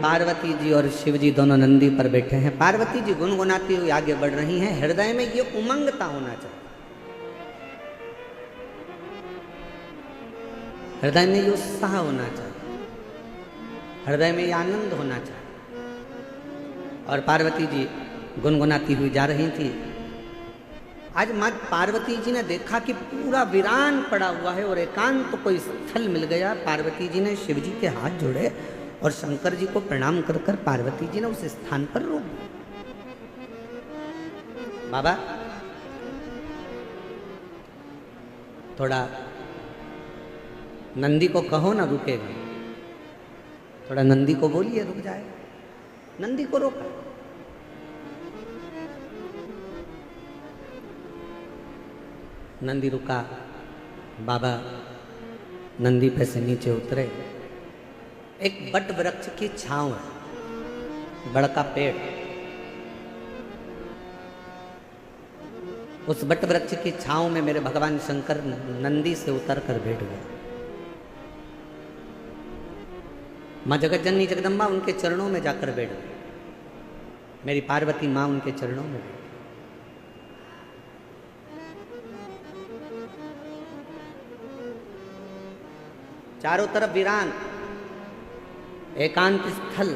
पार्वती जी और शिव जी दोनों नंदी पर बैठे हैं। पार्वती जी गुनगुनाती हुई आगे बढ़ रही हैं। हृदय में ये उमंगता होना चाहिए, हृदय में ये उत्साह होना चाहिए, हृदय में ये आनंद होना चाहिए। और पार्वती जी गुनगुनाती हुई जा रही थी। आज माँ पार्वती जी ने देखा कि पूरा वीरान पड़ा हुआ है और एकांत कोई स्थल मिल गया। पार्वती जी ने शिव जी के हाथ जोड़े और शंकर जी को प्रणाम कर कर पार्वती जी ने उस स्थान पर रोक दिया। बाबा थोड़ा नंदी को कहो ना रुकेगा, थोड़ा नंदी को बोलिए रुक जाए। नंदी को रोका। नंदी रुका। बाबा नंदी पे से नीचे उतरे। एक बट वृक्ष की छांव है, बड़का पेड़। उस बट वृक्ष की छांव में मेरे भगवान शंकर नंदी से उतर कर बैठ गए। माँ जगत जननी जगदम्बा उनके चरणों में जाकर बैठ गई। मेरी पार्वती माँ उनके चरणों में बैठ। चारों तरफ वीरान एकांत स्थल।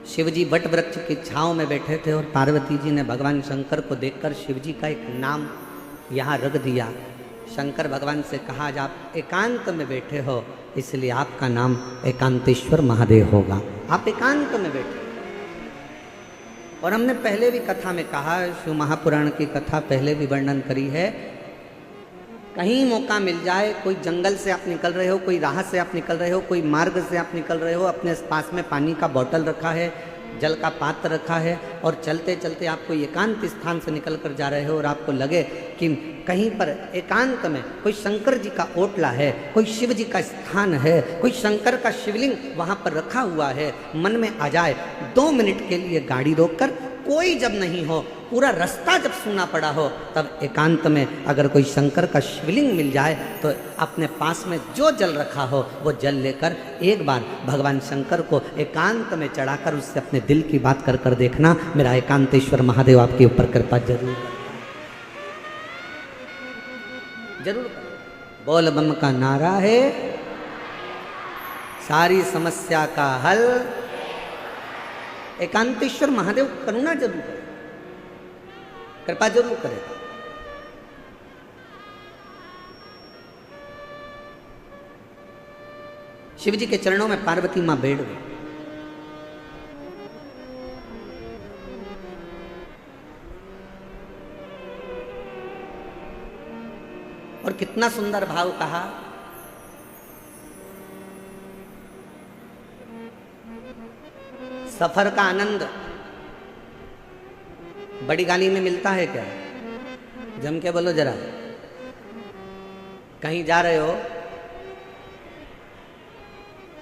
शिवजी वट वृक्ष की छांव में बैठे थे और पार्वती जी ने भगवान शंकर को देखकर शिवजी का एक नाम यहाँ रख दिया। शंकर भगवान से कहा, आज आप एकांत में बैठे हो इसलिए आपका नाम एकांतेश्वर महादेव होगा। आप एकांत में बैठे। और हमने पहले भी कथा में कहा, शिव महापुराण की कथा पहले भी वर्णन करी है। कहीं मौका मिल जाए, कोई जंगल से आप निकल रहे हो, कोई राह से आप निकल रहे हो, कोई मार्ग से आप निकल रहे हो, अपने पास में पानी का बोतल रखा है, जल का पात्र रखा है और चलते चलते आप कोई एकांत स्थान से निकल कर जा रहे हो और आपको लगे कि कहीं पर एकांत में कोई शंकर जी का ओटला है, कोई शिव जी का स्थान है, कोई शंकर का शिवलिंग वहाँ पर रखा हुआ है, मन में आ जाए 2 मिनट के लिए गाड़ी रोककर, कोई जब नहीं हो, पूरा रास्ता जब सूना पड़ा हो, तब एकांत में अगर कोई शंकर का शिवलिंग मिल जाए तो अपने पास में जो जल रखा हो वो जल लेकर एक बार भगवान शंकर को एकांत में चढ़ाकर उससे अपने दिल की बात कर कर देखना। मेरा एकांतेश्वर महादेव आपके ऊपर कृपा जरूर जरूर। बोल बम का नारा है, सारी समस्या का हल। एकांतेश्वर महादेव करुणा जरूर करे, कृपा जरूर करे। शिव जी के चरणों में पार्वती मां बैठ गई। और कितना सुंदर भाव कहा, सफर का आनंद बड़ी गाड़ी में मिलता है क्या? जम के बोलो जरा। कहीं जा रहे हो,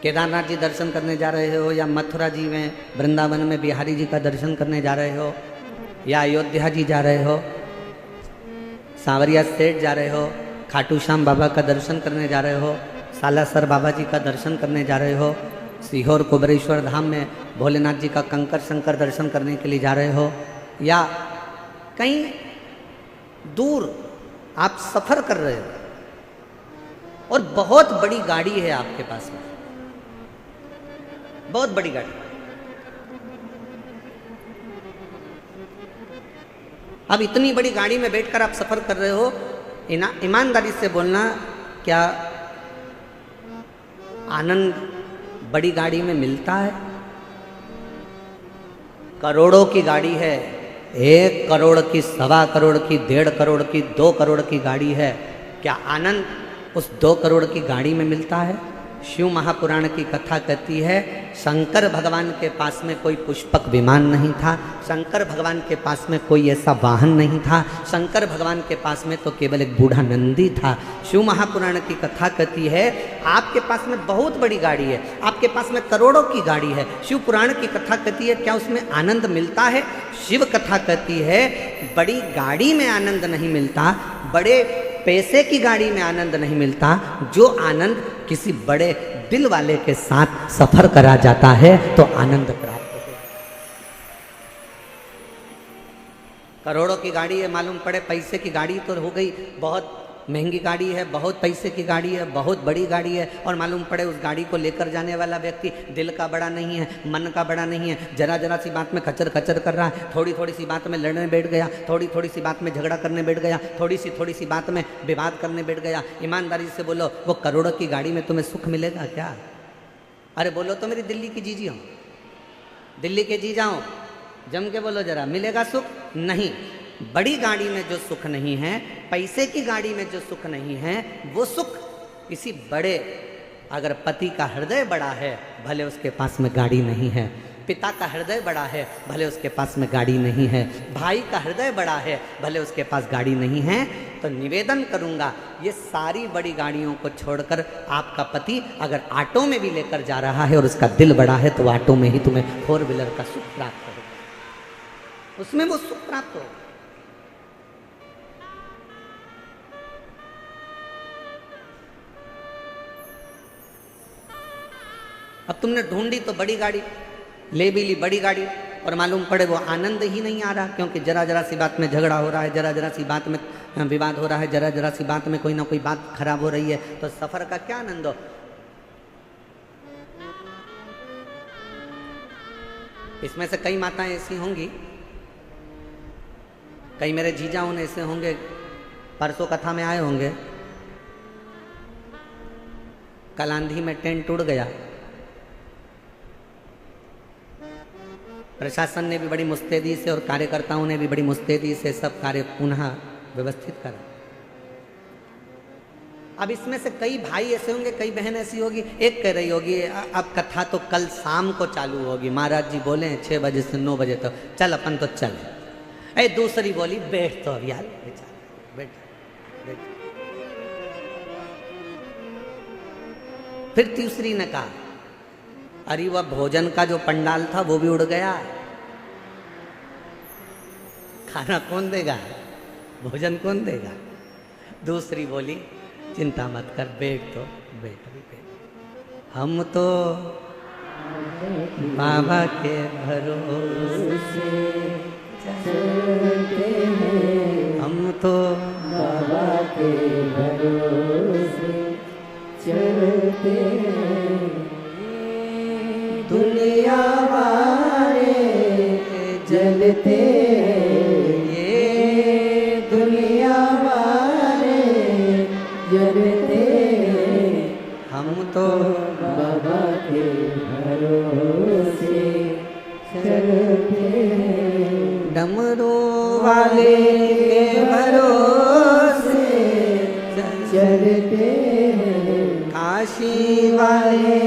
केदारनाथ जी दर्शन करने जा रहे हो, या मथुरा जी में वृंदावन में बिहारी जी का दर्शन करने जा रहे हो, या अयोध्या जी जा रहे हो, सांवरिया सेठ जा रहे हो, खाटू श्याम बाबा का दर्शन करने जा रहे हो, सालासर बाबा जी का दर्शन करने जा रहे हो, सीहोर कुबरेश्वर धाम में भोलेनाथ जी का कंकर शंकर दर्शन करने के लिए जा रहे हो, या कहीं दूर आप सफर कर रहे हो और बहुत बड़ी गाड़ी है आपके पास में, बहुत बड़ी गाड़ी। अब इतनी बड़ी गाड़ी में बैठकर आप सफर कर रहे हो, ईमानदारी से बोलना, क्या आनंद बड़ी गाड़ी में मिलता है? करोड़ों की गाड़ी है, 1 करोड़ की, 1.25 करोड़ की, 1.5 करोड़ की, 2 करोड़ की गाड़ी है। क्या आनंद उस 2 करोड़ की गाड़ी में मिलता है? शिव महापुराण की कथा कहती है, शंकर भगवान के पास में कोई पुष्पक विमान नहीं था, शंकर भगवान के पास में कोई ऐसा वाहन नहीं था, शंकर भगवान के पास में तो केवल एक बूढ़ा नंदी था। शिव महापुराण की कथा कहती है, आपके पास में बहुत बड़ी गाड़ी है, आपके पास में करोड़ों की गाड़ी है। शिव पुराण की कथा कहती है, क्या उसमें आनंद मिलता है? शिव कथा कहती है, बड़ी गाड़ी में आनंद नहीं मिलता, बड़े पैसे की गाड़ी में आनंद नहीं मिलता, जो आनंद किसी बड़े दिल वाले के साथ सफर करा जाता है तो आनंद प्राप्त होता है। करोड़ों की गाड़ी है, मालूम पड़े पैसे की गाड़ी तो हो गई, बहुत महंगी गाड़ी है, बहुत पैसे की गाड़ी है, बहुत बड़ी गाड़ी है, और मालूम पड़े उस गाड़ी को लेकर जाने वाला व्यक्ति दिल का बड़ा नहीं है, मन का बड़ा नहीं है, जरा जरा सी बात में खचर खचर कर रहा है, थोड़ी थोड़ी सी बात में लड़ने बैठ गया, थोड़ी थोड़ी सी बात में झगड़ा करने बैठ गया, थोड़ी सी बात में विवाद करने बैठ गया। ईमानदारी से बोलो, वो करोड़ों की गाड़ी में तुम्हें सुख मिलेगा क्या? अरे बोलो तो मेरी दिल्ली की जीजी हो, दिल्ली के जी जाओ, जम के बोलो जरा, मिलेगा सुख? नहीं। बड़ी गाड़ी में जो सुख नहीं है, पैसे की गाड़ी में जो सुख नहीं है, वो सुख किसी बड़े, अगर पति का हृदय बड़ा है भले उसके पास में गाड़ी नहीं है, पिता का हृदय बड़ा है भले उसके पास में गाड़ी नहीं है, भाई का हृदय बड़ा है भले उसके पास गाड़ी नहीं है, तो निवेदन करूंगा ये सारी बड़ी गाड़ियों को छोड़कर आपका पति अगर ऑटो में भी लेकर जा रहा है और उसका दिल बड़ा है तो ऑटो में ही तुम्हें 4 व्हीलर का सुख प्राप्त होगा, उसमें वो सुख प्राप्त होगा। अब तुमने ढूंढी तो बड़ी गाड़ी, ले भी ली बड़ी गाड़ी, और मालूम पड़े वो आनंद ही नहीं आ रहा, क्योंकि जरा जरा सी बात में झगड़ा हो रहा है, जरा जरा सी बात में विवाद हो रहा है, जरा जरा सी बात में कोई ना कोई बात खराब हो रही है, तो सफर का क्या आनंद हो? इसमें से कई माताएं ऐसी होंगी, कई मेरे जीजा उन ऐसे होंगे, परसों कथा में आए होंगे, कल आंधी में टेंट टूट गया, प्रशासन ने भी बड़ी मुस्तैदी से और कार्यकर्ताओं ने भी बड़ी मुस्तैदी से सब कार्य पुनः व्यवस्थित करा। अब इसमें से कई भाई ऐसे होंगे, कई बहन ऐसी होगी, एक कह रही होगी अब कथा तो कल शाम को चालू होगी, महाराज जी बोले 6 बजे से 9 बजे तक, चल अपन तो चले। दूसरी बोली बैठ तो अब यार, बैठ बैठ। फिर तीसरी ने कहा अरे वह भोजन का जो पंडाल था वो भी उड़ गया, खाना कौन देगा, भोजन कौन देगा? दूसरी बोली चिंता मत कर, बैठ तो बैठ। हम तो बाबा के भरोसे चलते हैं, हम तो बाबा के भरोसे चलते हैं, दुनिया वाले जलते हैं, ये दुनिया वाले जलते हैं, हम तो बाबा के भरोसे चलते हैं, डमरू वाले के भरोसे चलते हैं, काशी वाले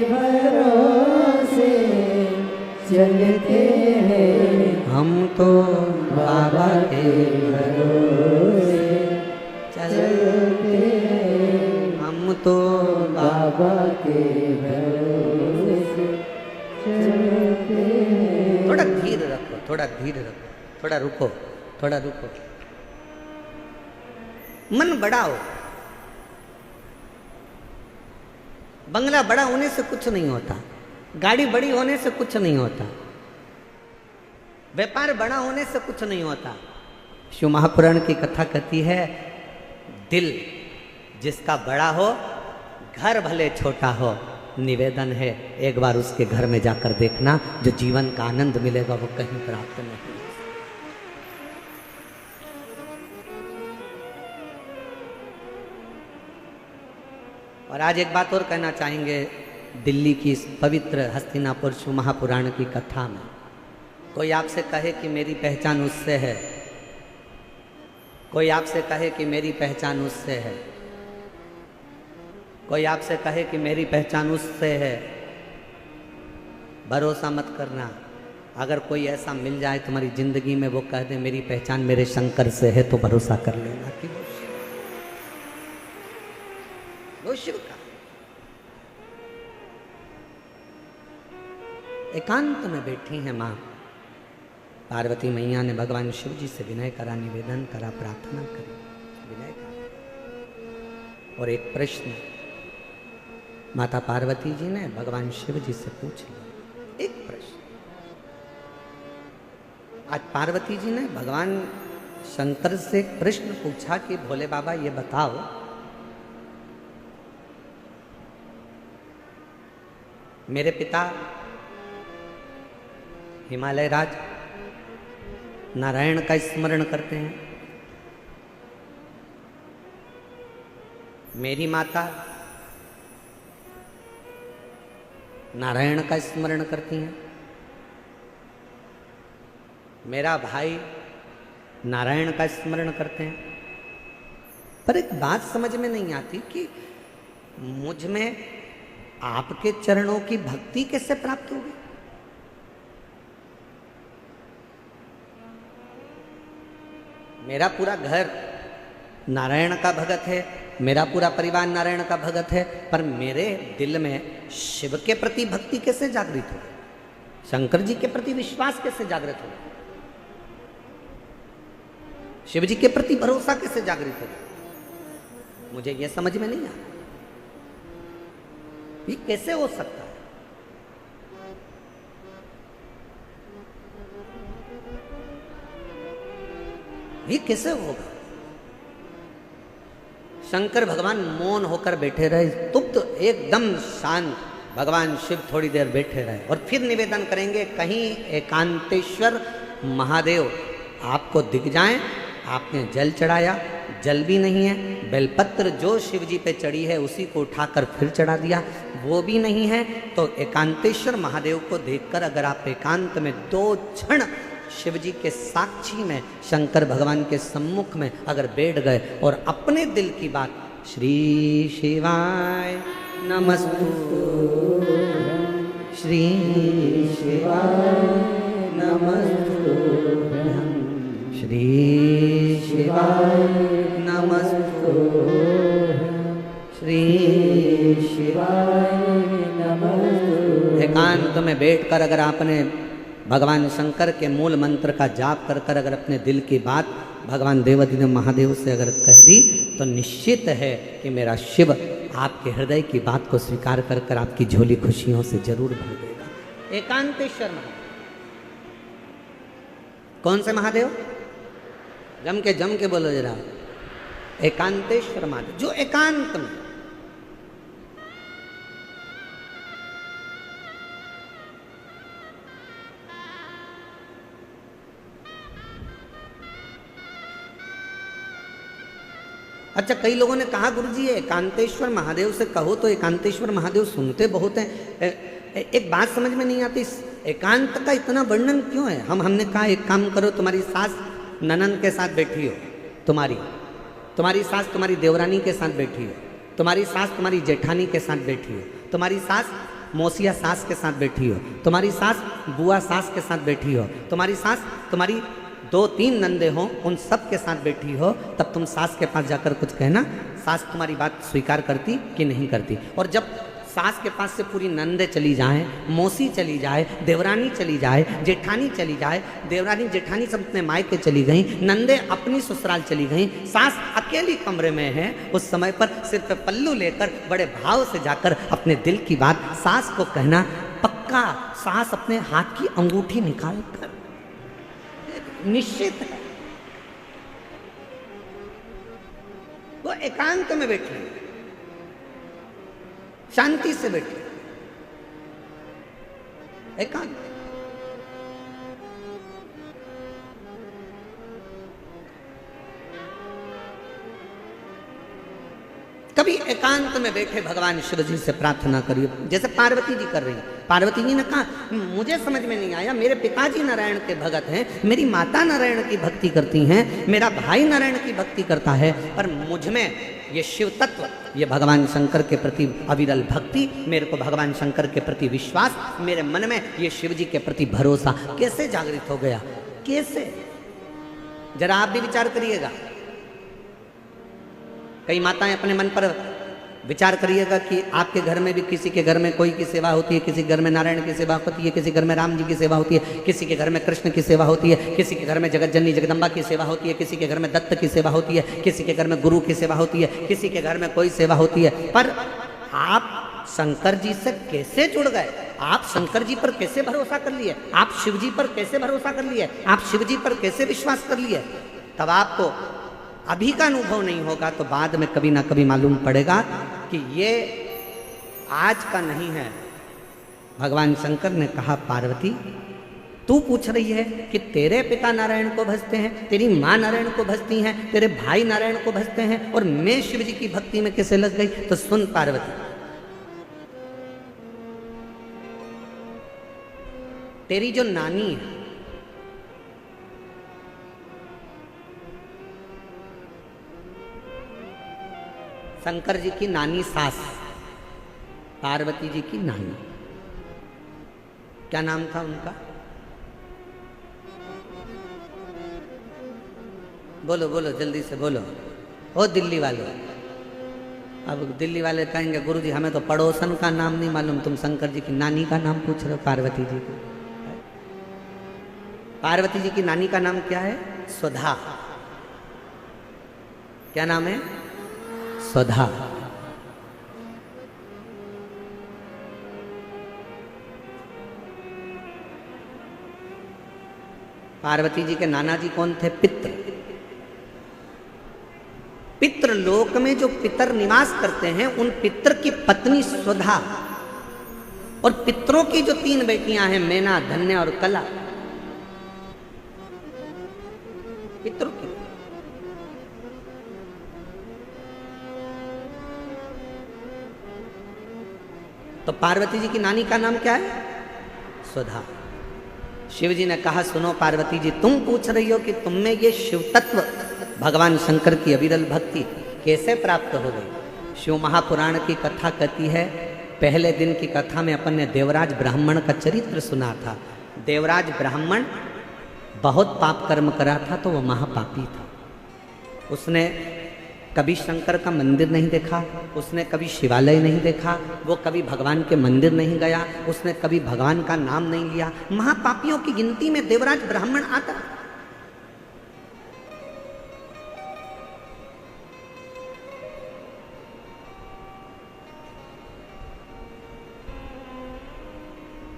भरोसे चलते हैं, हम तो बाबा के भरोसे चलते हैं, हम तो बाबा के भरोसे चलते हैं। थोड़ा धीर रखो, थोड़ा धीर रखो, थोड़ा रुको, थोड़ा रुको, मन बढ़ाओ। बंगला बड़ा होने से कुछ नहीं होता, गाड़ी बड़ी होने से कुछ नहीं होता, व्यापार बड़ा होने से कुछ नहीं होता। शिव महापुराण की कथा कहती है दिल जिसका बड़ा हो, घर भले छोटा हो, निवेदन है एक बार उसके घर में जाकर देखना, जो जीवन का आनंद मिलेगा वो कहीं प्राप्त नहीं। और आज एक बात और कहना चाहेंगे, दिल्ली की इस पवित्र हस्तिनापुर शिव महापुराण की कथा में कोई आपसे कहे कि मेरी पहचान उससे है, कोई आपसे कहे कि मेरी पहचान उससे है, कोई आपसे कहे कि मेरी पहचान उससे है, भरोसा मत करना। अगर कोई ऐसा मिल जाए तुम्हारी जिंदगी में, वो कह दे मेरी पहचान मेरे शंकर से है, तो भरोसा कर लेना कि वो शिव का। एकांत में बैठी है मां पार्वती मैया ने भगवान शिव जी से विनय करा, निवेदन करा, प्रार्थना करी, विनय करा। और एक प्रश्न, माता पार्वती जी ने भगवान शिव जी से पूछ लिया एक प्रश्न। आज पार्वती जी ने भगवान शंकर से एक प्रश्न पूछा कि भोले बाबा ये बताओ, मेरे पिता हिमालय राज नारायण का स्मरण करते हैं, मेरी माता नारायण का स्मरण करती हैं, मेरा भाई नारायण का स्मरण करते हैं, पर एक बात समझ में नहीं आती कि मुझ में आपके चरणों की भक्ति कैसे प्राप्त होगी। मेरा पूरा घर नारायण का भगत है, मेरा पूरा परिवार नारायण का भगत है, पर मेरे दिल में शिव के प्रति भक्ति कैसे जागृत हो, शंकर जी के प्रति विश्वास कैसे जागृत हो, शिव जी के प्रति भरोसा कैसे जागृत हो, मुझे यह समझ में नहीं आ रहा। ये कैसे हो सकता है? ये कैसे होगा? शंकर भगवान मौन होकर बैठे रहे, स्तुप्त एकदम शांत। भगवान शिव थोड़ी देर बैठे रहे और फिर निवेदन करेंगे, कहीं एकांतेश्वर महादेव आपको दिख जाएं। आपने जल चढ़ाया, जल भी नहीं है, बेलपत्र जो शिव जी पे चढ़ी है उसी को उठाकर फिर चढ़ा दिया, वो भी नहीं है। तो एकांतेश्वर महादेव को देखकर अगर आप एकांत में 2 क्षण शिव जी के साक्षी में, शंकर भगवान के सम्मुख में अगर बैठ गए और अपने दिल की बात, श्री शिवाय नमस्तु, श्री शिवाय नमस्तु, श्री शिवाय नमस्तु, श्री शिवाय नमस्तु। एकांत में बैठकर अगर आपने भगवान शंकर के मूल मंत्र का जाप कर कर अगर अपने दिल की बात भगवान देवाधिदेव महादेव से अगर कह दी, तो निश्चित है कि मेरा शिव आपके हृदय की बात को स्वीकार कर कर आपकी झोली खुशियों से जरूर भर देगा। एकांतेश्वर महादेव। कौन से महादेव? जम के बोलो जरा। एकांतेश्वर महादेव, जो एकांत में, अच्छा कई लोगों ने कहा गुरुजी एकांतेश्वर महादेव से कहो तो एकांतेश्वर महादेव सुनते बहुत हैं। एक बात समझ में नहीं आती, एकांत का इतना वर्णन क्यों है? हमने कहा एक काम करो, तुम्हारी सास ननंद के साथ बैठी हो, तुम्हारी सास तुम्हारी देवरानी के साथ बैठी हो, तुम्हारी सास तुम्हारी जेठानी के साथ बैठी हो, तुम्हारी सास मौसिया सास के साथ बैठी हो, तुम्हारी सास बुआ सास के साथ बैठी हो, तुम्हारी सास तुम्हारी 2-3 नंदे हों उन सब के साथ बैठी हो, तब तुम सास के पास जाकर कुछ कहना, सास तुम्हारी बात स्वीकार करती कि नहीं करती। और जब सास के पास से पूरी नंदे चली जाएं, मौसी चली जाए, देवरानी चली जाए, जेठानी चली जाए, देवरानी जेठानी सब अपने मायके चली गई, नंदे अपनी ससुराल चली गई, सास अकेली कमरे में है, उस समय पर सिर पे पल्लू लेकर बड़े भाव से जाकर अपने दिल की बात सास को कहना, पक्का सास अपने हाथ की अंगूठी निकाल कर निश्चित है वो एकांत में बैठे, शांति से बैठे, एकांत। कभी एकांत में बैठे भगवान शिव जी से प्रार्थना करिए, जैसे पार्वती जी कर रही हैं। पार्वती जी ने कहा मुझे समझ में नहीं आया, मेरे पिताजी नारायण के भगत हैं, मेरी माता नारायण की भक्ति करती हैं, मेरा भाई नारायण की भक्ति करता है, पर मुझ में ये शिव तत्व, ये भगवान शंकर के प्रति अविरल भक्ति, मेरे को भगवान शंकर के प्रति विश्वास, मेरे मन में ये शिव जी के प्रति भरोसा कैसे जागृत हो गया? कैसे? जरा आप भी विचार करिएगा। कई माताएं अपने मन पर विचार करिएगा कि आपके घर में भी किसी के घर में कोई की सेवा होती है, किसी के घर में नारायण की सेवा होती है, किसी घर में राम जी की सेवा होती है, किसी के घर में कृष्ण की सेवा होती है, किसी के घर में जगत जननी जगदम्बा की सेवा होती है, किसी के घर में दत्त की सेवा होती है, किसी के घर में गुरु की सेवा होती है, किसी के घर में कोई सेवा होती है। पर आप शंकर जी से कैसे जुड़ गए, आप शंकर जी पर कैसे भरोसा कर लिए, आप शिव जी पर कैसे भरोसा कर लिए, आप शिव जी पर कैसे विश्वास कर लिए, तब आपको अभी का अनुभव नहीं होगा तो बाद में कभी ना कभी मालूम पड़ेगा कि ये आज का नहीं है। भगवान शंकर ने कहा, पार्वती तू पूछ रही है कि तेरे पिता नारायण को भजते हैं, तेरी माँ नारायण को भजती हैं, तेरे भाई नारायण को भजते हैं और मैं शिव जी की भक्ति में कैसे लग गई। तो सुन पार्वती, तेरी जो नानी है, शंकर जी की नानी सास, पार्वती जी की नानी, क्या नाम था उनका? बोलो बोलो जल्दी से बोलो। ओ दिल्ली वाले, अब दिल्ली वाले कहेंगे गुरुजी हमें तो पड़ोसन का नाम नहीं मालूम, तुम शंकर जी की नानी का नाम पूछ रहे हो, पार्वती जी को। पार्वती जी की नानी का नाम क्या है? सुधा। क्या नाम है? सुधा। पार्वती जी के नाना जी कौन थे? पित्र। पितृ लोक में जो पितर निवास करते हैं उन पितर की पत्नी सुधा और पितरों की जो 3 बेटियां हैं, मैना, धन्य और कला, पितरों की। तो पार्वती जी की नानी का नाम क्या है? सुधा। शिव जी ने कहा, सुनो पार्वती जी, तुम पूछ रही हो कि तुम में ये शिव तत्व भगवान शंकर की अविरल भक्ति कैसे प्राप्त हो गई। शिव महापुराण की कथा कहती है, पहले दिन की कथा में अपन ने देवराज ब्राह्मण का चरित्र सुना था। देवराज ब्राह्मण बहुत पाप कर्म करा था, तो वो महापापी था। उसने कभी शंकर का मंदिर नहीं देखा, उसने कभी शिवालय नहीं देखा, वो कभी भगवान के मंदिर नहीं गया, उसने कभी भगवान का नाम नहीं लिया। महापापियों की गिनती में देवराज ब्राह्मण आता।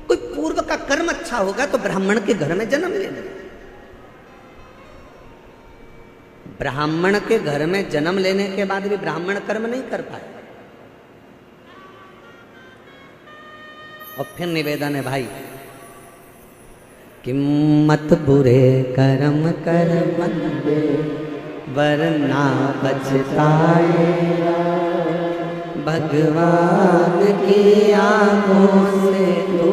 कोई पूर्व का कर्म अच्छा होगा तो ब्राह्मण के घर में जन्म लेना। ब्राह्मण के घर में जन्म लेने के बाद भी ब्राह्मण कर्म नहीं कर पाए। और फिर निवेदन है भाई, कि मत बुरे कर्म कर बंदे वरना पछताएगा, भगवान की आंखों से तू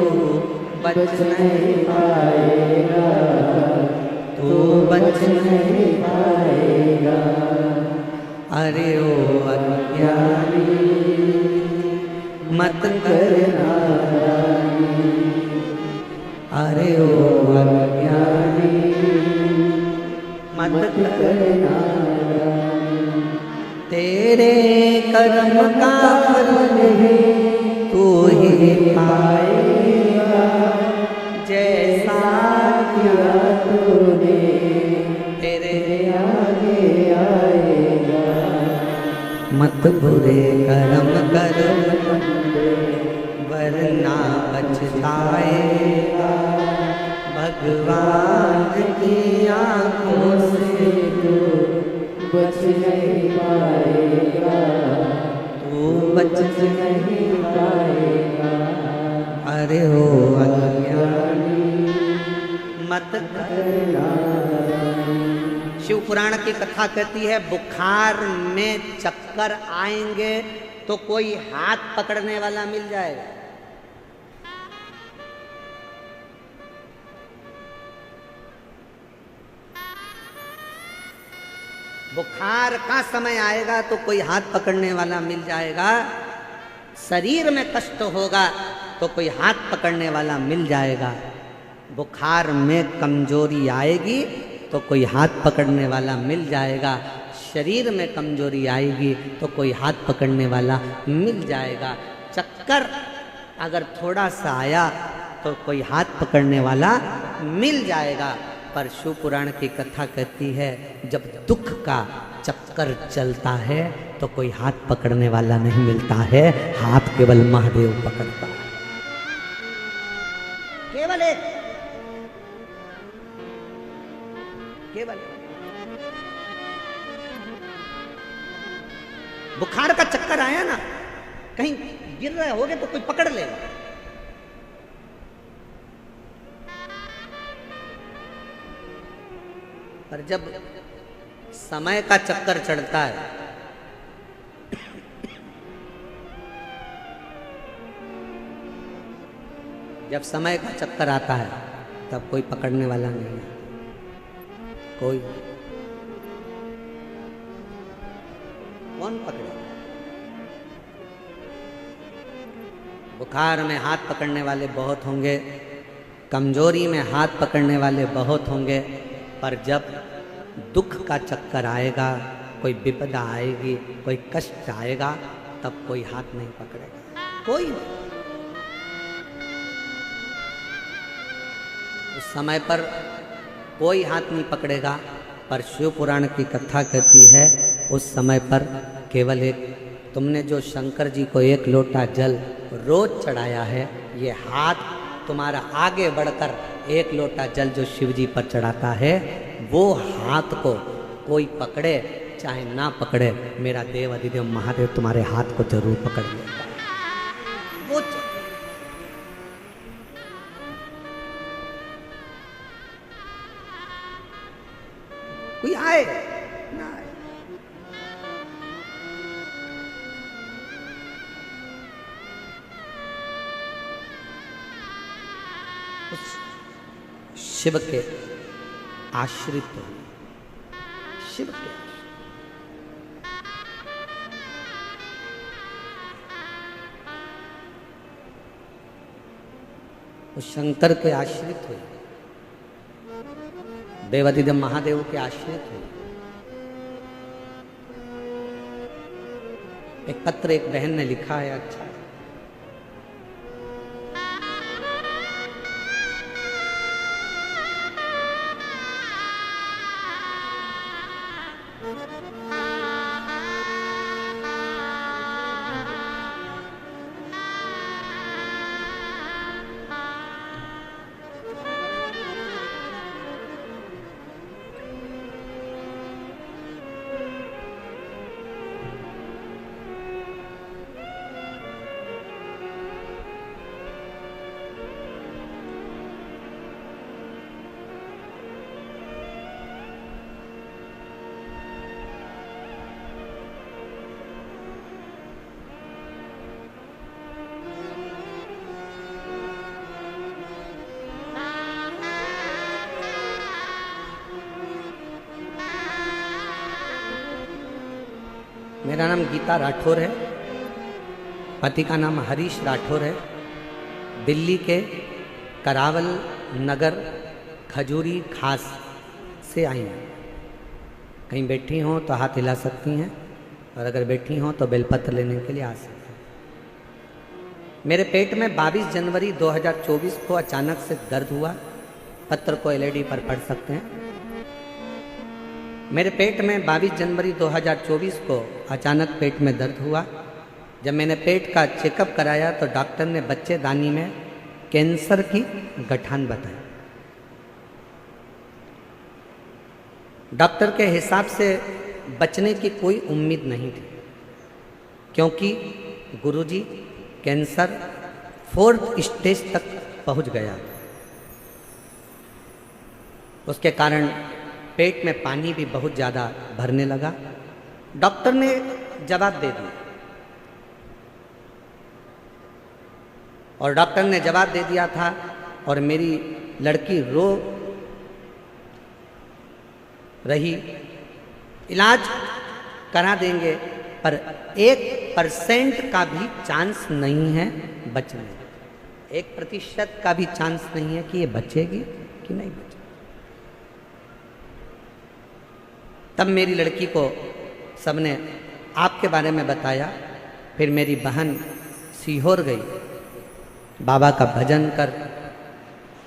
बच नहीं पाएगा, तू बच नहीं पाएगा। अरे ओ अज्ञानी मत करना, अरे ओ अज्ञानी मत करना, तेरे कर्म का फल तू ही पाएगा, जैसा किया तूने तेरे आगे आएगा। मत बुरे कर्म कर वरना पछताएगा, भगवान की आंखों से तू बच नहीं पाएगा, तू बच नहीं पाएगा। अरे हो अज्ञानी मत करना। शिव पुराण की कथा कहती है, बुखार में चक्कर आएंगे तो कोई हाथ पकड़ने वाला मिल जाएगा। बुखार का समय आएगा तो कोई हाथ पकड़ने वाला मिल जाएगा। शरीर में कष्ट होगा तो कोई हाथ पकड़ने वाला मिल जाएगा। बुखार में कमजोरी आएगी तो कोई हाथ पकड़ने वाला मिल जाएगा। शरीर में कमजोरी आएगी तो कोई हाथ पकड़ने वाला मिल जाएगा। चक्कर अगर थोड़ा सा आया तो कोई हाथ पकड़ने वाला मिल जाएगा। पर शिव पुराण की कथा कहती है, जब दुख का चक्कर चलता है तो कोई हाथ पकड़ने वाला नहीं मिलता है, हाथ केवल महादेव पकड़ता है। केवल एक, केवल बुखार का चक्कर आया ना, कहीं गिर रहे होगे तो कोई पकड़ लेगा। पर जब समय का चक्कर चढ़ता है, जब समय का चक्कर आता है तब कोई पकड़ने वाला नहीं है, कोई। कौन पकड़े? बुखार में हाथ पकड़ने वाले बहुत होंगे, कमजोरी में हाथ पकड़ने वाले बहुत होंगे, पर जब दुख का चक्कर आएगा, कोई विपदा आएगी, कोई कष्ट आएगा, तब कोई हाथ नहीं पकड़ेगा, कोई नहीं। उस समय पर कोई हाथ नहीं पकड़ेगा। पर शिव पुराण की कथा कहती है उस समय पर केवल एक, तुमने जो शंकर जी को 1 लोटा जल रोज चढ़ाया है, ये हाथ तुम्हारा आगे बढ़कर 1 लोटा जल जो शिव जी पर चढ़ाता है, वो हाथ को कोई पकड़े चाहे ना पकड़े, मेरा देव अधिदेव महादेव तुम्हारे हाथ को जरूर पकड़ लेगा। वो कोई आए ना आए, उस शिव के आश्रित हो, शिव के उस शंकर के आश्रित हुए, देवाधिदेव महादेव के आश्रित हुए। एक पत्र एक बहन ने लिखा है, अच्छा मेरा नाम गीता राठौर है, पति का नाम हरीश राठौर है। दिल्ली के करावल नगर खजूरी खास से आई हैं। कहीं बैठी हों तो हाथ हिला सकती हैं, और अगर बैठी हों तो बेलपत्र लेने के लिए आ सकती हैं। मेरे पेट में 22 जनवरी 2024 को अचानक से दर्द हुआ। पत्र को एलईडी पर पढ़ सकते हैं। मेरे पेट में 22 जनवरी 2024 को अचानक पेट में दर्द हुआ। जब मैंने पेट का चेकअप कराया तो डॉक्टर ने बच्चेदानी में कैंसर की गठान बताई। डॉक्टर के हिसाब से बचने की कोई उम्मीद नहीं थी, क्योंकि गुरुजी कैंसर 4th स्टेज तक पहुंच गया। उसके कारण पेट में पानी भी बहुत ज़्यादा भरने लगा। डॉक्टर ने जवाब दे दिया, और डॉक्टर ने जवाब दे दिया था, और मेरी लड़की रो रही, इलाज करा देंगे पर 1% का भी चांस नहीं है बचने, 1% का भी चांस नहीं है कि ये बचेगी कि नहीं बचेगी। तब मेरी लड़की को सबने आपके बारे में बताया। फिर मेरी बहन सीहोर गई, बाबा का भजन कर,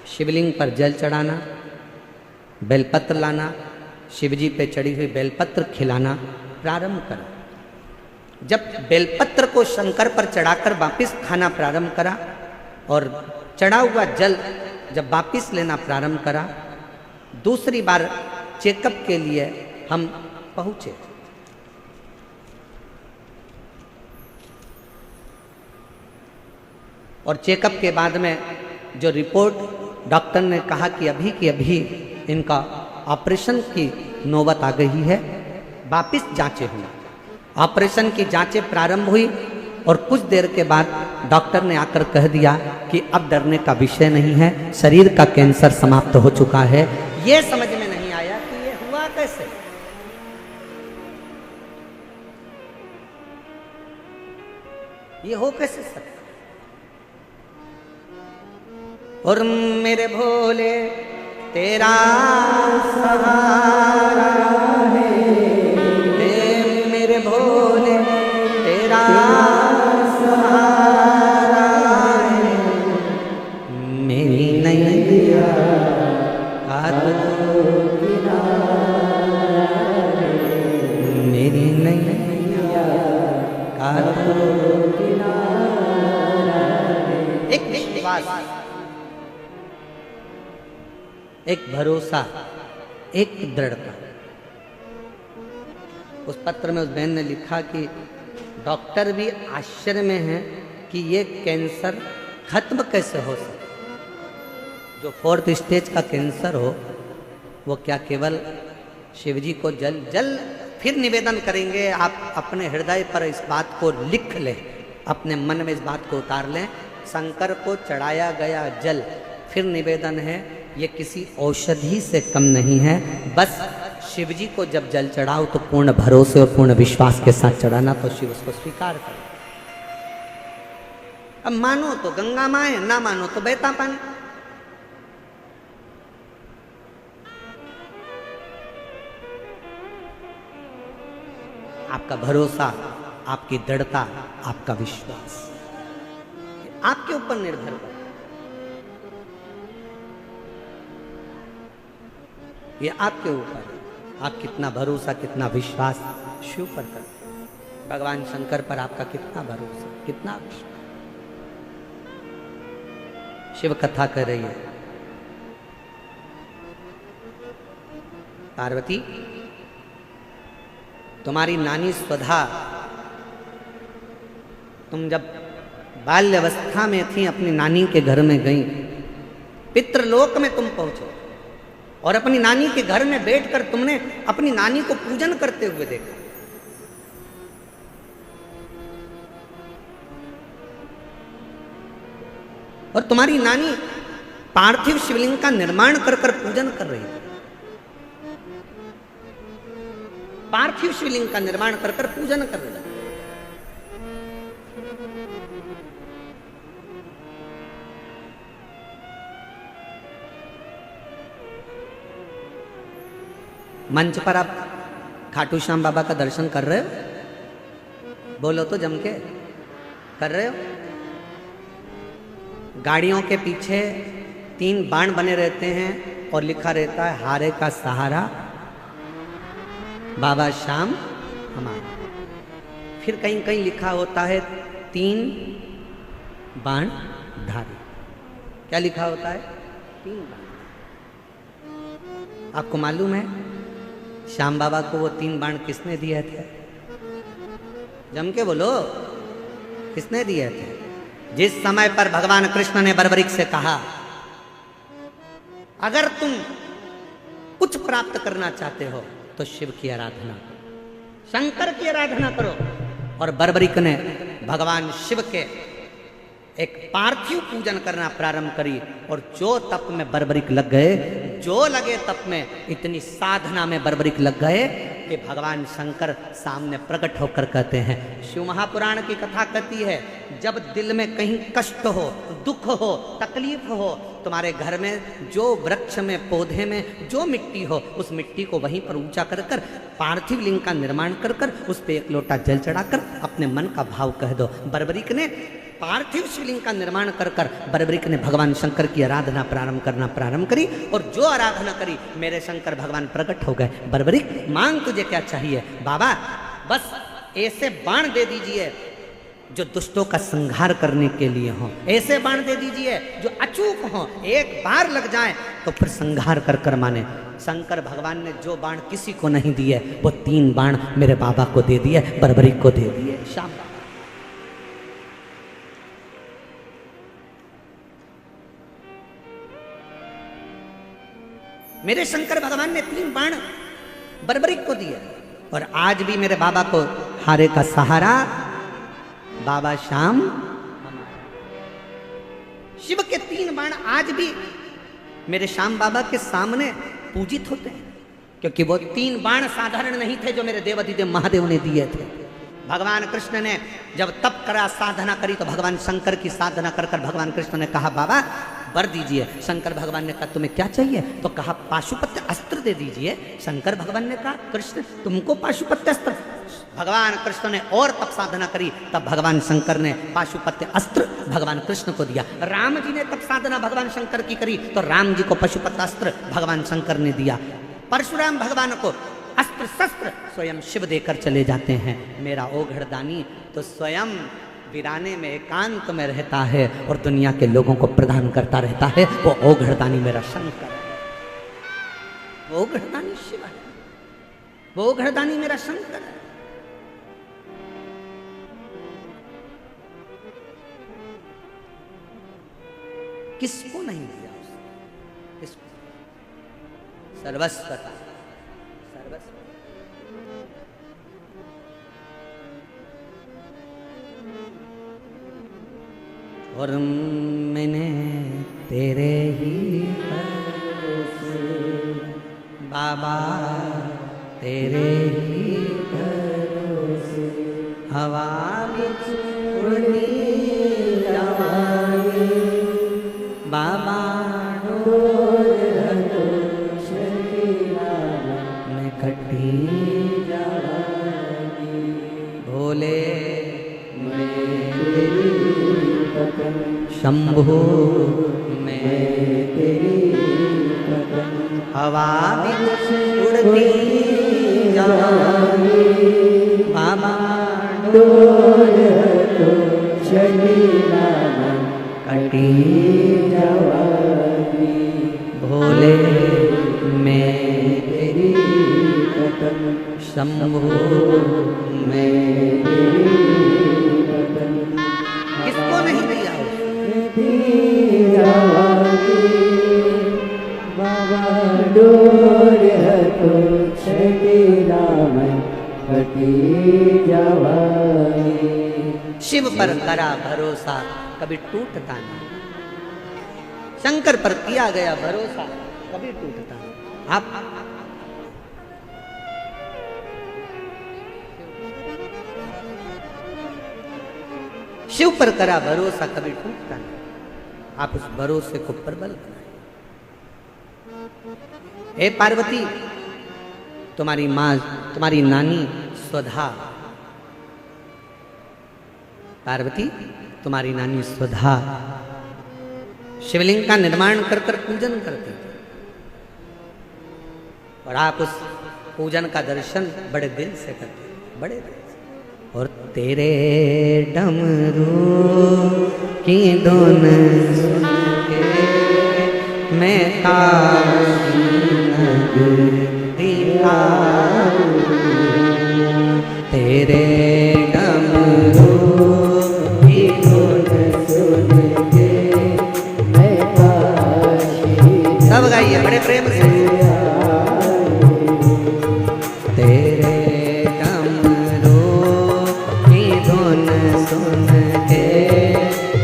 शिवलिंग पर जल चढ़ाना, बेलपत्र लाना, शिवजी पे चढ़ी हुई बेलपत्र खिलाना प्रारंभ करा। जब बेलपत्र को शंकर पर चढ़ाकर वापिस खाना प्रारंभ करा और चढ़ा हुआ जल जब वापिस लेना प्रारंभ करा, दूसरी बार चेकअप के लिए हम पहुंचे। और चेकअप के बाद में जो रिपोर्ट डॉक्टर ने कहा कि अभी की अभी इनका ऑपरेशन की नौबत आ गई है, वापिस जांचें हुई। ऑपरेशन की जांचें प्रारंभ हुई और कुछ देर के बाद डॉक्टर ने आकर कह दिया कि अब डरने का विषय नहीं है, शरीर का कैंसर समाप्त हो चुका है। ये समझ में नहीं आया कि ये हुआ कैसे। ये हो कैसे सकता। और मेरे भोले तेरा सहारा है, मेरे भोले तेरा सहारा है, मेरी नैया का मेरी नैया का एक विश्वास, एक भरोसा, एक दृढ़ता। उस पत्र में उस बहन ने लिखा कि डॉक्टर भी आश्चर्य में है कि ये कैंसर खत्म कैसे हो सकता। जो 4th स्टेज का कैंसर हो वो क्या केवल शिवजी को जल फिर निवेदन करेंगे। आप अपने हृदय पर इस बात को लिख लें, अपने मन में इस बात को उतार लें। शंकर को चढ़ाया गया जल फिर निवेदन है, ये किसी औषधि से कम नहीं है। बस शिवजी को जब जल चढ़ाओ तो पूर्ण भरोसे और पूर्ण विश्वास के साथ चढ़ाना, तो शिव उसको स्वीकार करे। अब मानो तो गंगा माँ है, ना मानो तो बहता पानी। आपका भरोसा, आपकी दृढ़ता, आपका विश्वास आपके ऊपर निर्भर है। ये आपके ऊपर है, आप कितना भरोसा, कितना विश्वास शिव पर करते हैं। भगवान शंकर पर आपका कितना भरोसा, कितना विश्वास। शिव कथा कर रही है। पार्वती, तुम्हारी नानी स्वधा, तुम जब बाल्यावस्था में थी अपनी नानी के घर में गई, पितृलोक में तुम पहुंचे और अपनी नानी के घर में बैठकर तुमने अपनी नानी को पूजन करते हुए देखा। और तुम्हारी नानी पार्थिव शिवलिंग का निर्माण कर पूजन कर रही थी। पार्थिव शिवलिंग का निर्माण कर पूजन कर रही थी। मंच पर आप खाटू श्याम बाबा का दर्शन कर रहे हो? बोलो तो जम के, कर रहे हो? गाड़ियों के पीछे 3 बाण बने रहते हैं और लिखा रहता है हारे का सहारा बाबा श्याम हमारा। फिर कहीं कहीं लिखा होता है 3 बाण धारी। क्या लिखा होता है? 3 बाण। आपको मालूम है श्याम बाबा को वो 3 बाण किसने दिए थे? जम के बोलो, किसने दिए थे? जिस समय पर भगवान कृष्ण ने बर्बरीक से कहा अगर तुम कुछ प्राप्त करना चाहते हो तो शिव की आराधना करो, शंकर की आराधना करो। और बर्बरीक ने भगवान शिव के एक पार्थिव पूजन करना प्रारंभ करी। और जो तप में बर्बरीक लग गए, जो लगे तप में, इतनी साधना में बर्बरीक लग गए कि भगवान शंकर सामने प्रकट होकर कहते हैं। शिव महापुराण की कथा कहती है जब दिल में कहीं कष्ट हो, दुख हो, तकलीफ हो, तुम्हारे घर में जो वृक्ष में, पौधे में जो मिट्टी हो, उस मिट्टी को वहीं पर ऊंचा कर कर पार्थिव लिंग का निर्माण कर कर उस पे 1 लोटा जल चढ़ाकर अपने मन का भाव कह दो। बर्बरीक ने पार्थिव शिवलिंग का निर्माण कर कर बर्बरिक ने भगवान शंकर की आराधना प्रारंभ करी और जो आराधना करी मेरे शंकर भगवान प्रकट हो गए। बर्बरिक मांग तुझे क्या चाहिए? बाबा बस ऐसे बाण दे दीजिए जो दुष्टों का संहार करने के लिए हो, ऐसे बाण दे दीजिए जो अचूक हो, एक बार लग जाए तो फिर संहार कर कर माने। शंकर भगवान ने जो बाण किसी को नहीं दिए वो 3 बाण मेरे बाबा को दे दिए, बर्बरिक को दे दिए। शाम मेरे शंकर भगवान ने 3 बाण बर्बरिक को दिए और आज भी मेरे बाबा को हारे का सहारा बाबा श्याम। शिव के 3 बाण आज भी मेरे श्याम बाबा के सामने पूजित होते हैं, क्योंकि वो 3 बाण साधारण नहीं थे जो मेरे देवाधिदेव महादेव ने दिए थे। भगवान कृष्ण ने जब तप करा, साधना करी, तो भगवान शंकर की साधना कर कर भगवान कृष्ण ने कहा बाबा वर दीजिए। शंकर भगवान ने कहा तुम्हें क्या चाहिए? तो कहा पाशुपत्य अस्त्र दे दीजिए। शंकर भगवान ने कहा कृष्ण तुमको पाशुपत्य अस्त्र? भगवान कृष्ण ने और तप साधना करी, तब भगवान शंकर ने पाशुपत्य अस्त्र भगवान कृष्ण को दिया। राम जी ने तप साधना भगवान शंकर की करी, तो राम जी को पाशुपत्य अस्त्र भगवान शंकर ने दिया। परशुराम भगवान को अस्त्र शस्त्र स्वयं शिव देकर चले जाते हैं। मेरा ओघड़दानी तो स्वयं वीराने में एकांत में रहता है और दुनिया के लोगों को प्रदान करता रहता है। वो ओघड़दानी मेरा शंकर है, वो ओघड़दानी शिव है, वो ओघड़दानी मेरा शंकर है। किसको नहीं दिया उसने? किसको? सर्वस्वता, सर्वस्व। और मैंने तेरे ही भरोसे बाबा, तेरे ही भरोसे हवा बिच उड़नी जावांगी बाबा, मैं कटी जावांगी भोले शंभु मैं तेरी हवा बिच उड़ती जावांगी बाबा, डोर तो चलीना कटी जावांगी भोले मैं तेरी शंभु मैं तेरी। किसको नहीं दिया बाबा, डोर तो चलीना कटी जावांगी। शिव पर करा भरोसा कभी टूटता नहीं, शंकर पर किया गया भरोसा कभी टूटता नहीं। आप शिव पर करा भरोसा कभी टूटता नहीं, आप उस भरोसे को प्रबल बनाए। हे पार्वती, तुम्हारी माँ, तुम्हारी नानी स्वधा, पार्वती तुम्हारी नानी स्वधा शिवलिंग का निर्माण कर कर पूजन करती थी और आप उस पूजन का दर्शन बड़े दिल से करते, बड़े दिल से। और तेरे डमरू की धुन सुन के मैं काशी नगरी आऊं, तेरे डमरू की धुन सुन के मैं काशी। सब गाइए बड़े प्रेम से। तेरे डमरू की धुन सुन के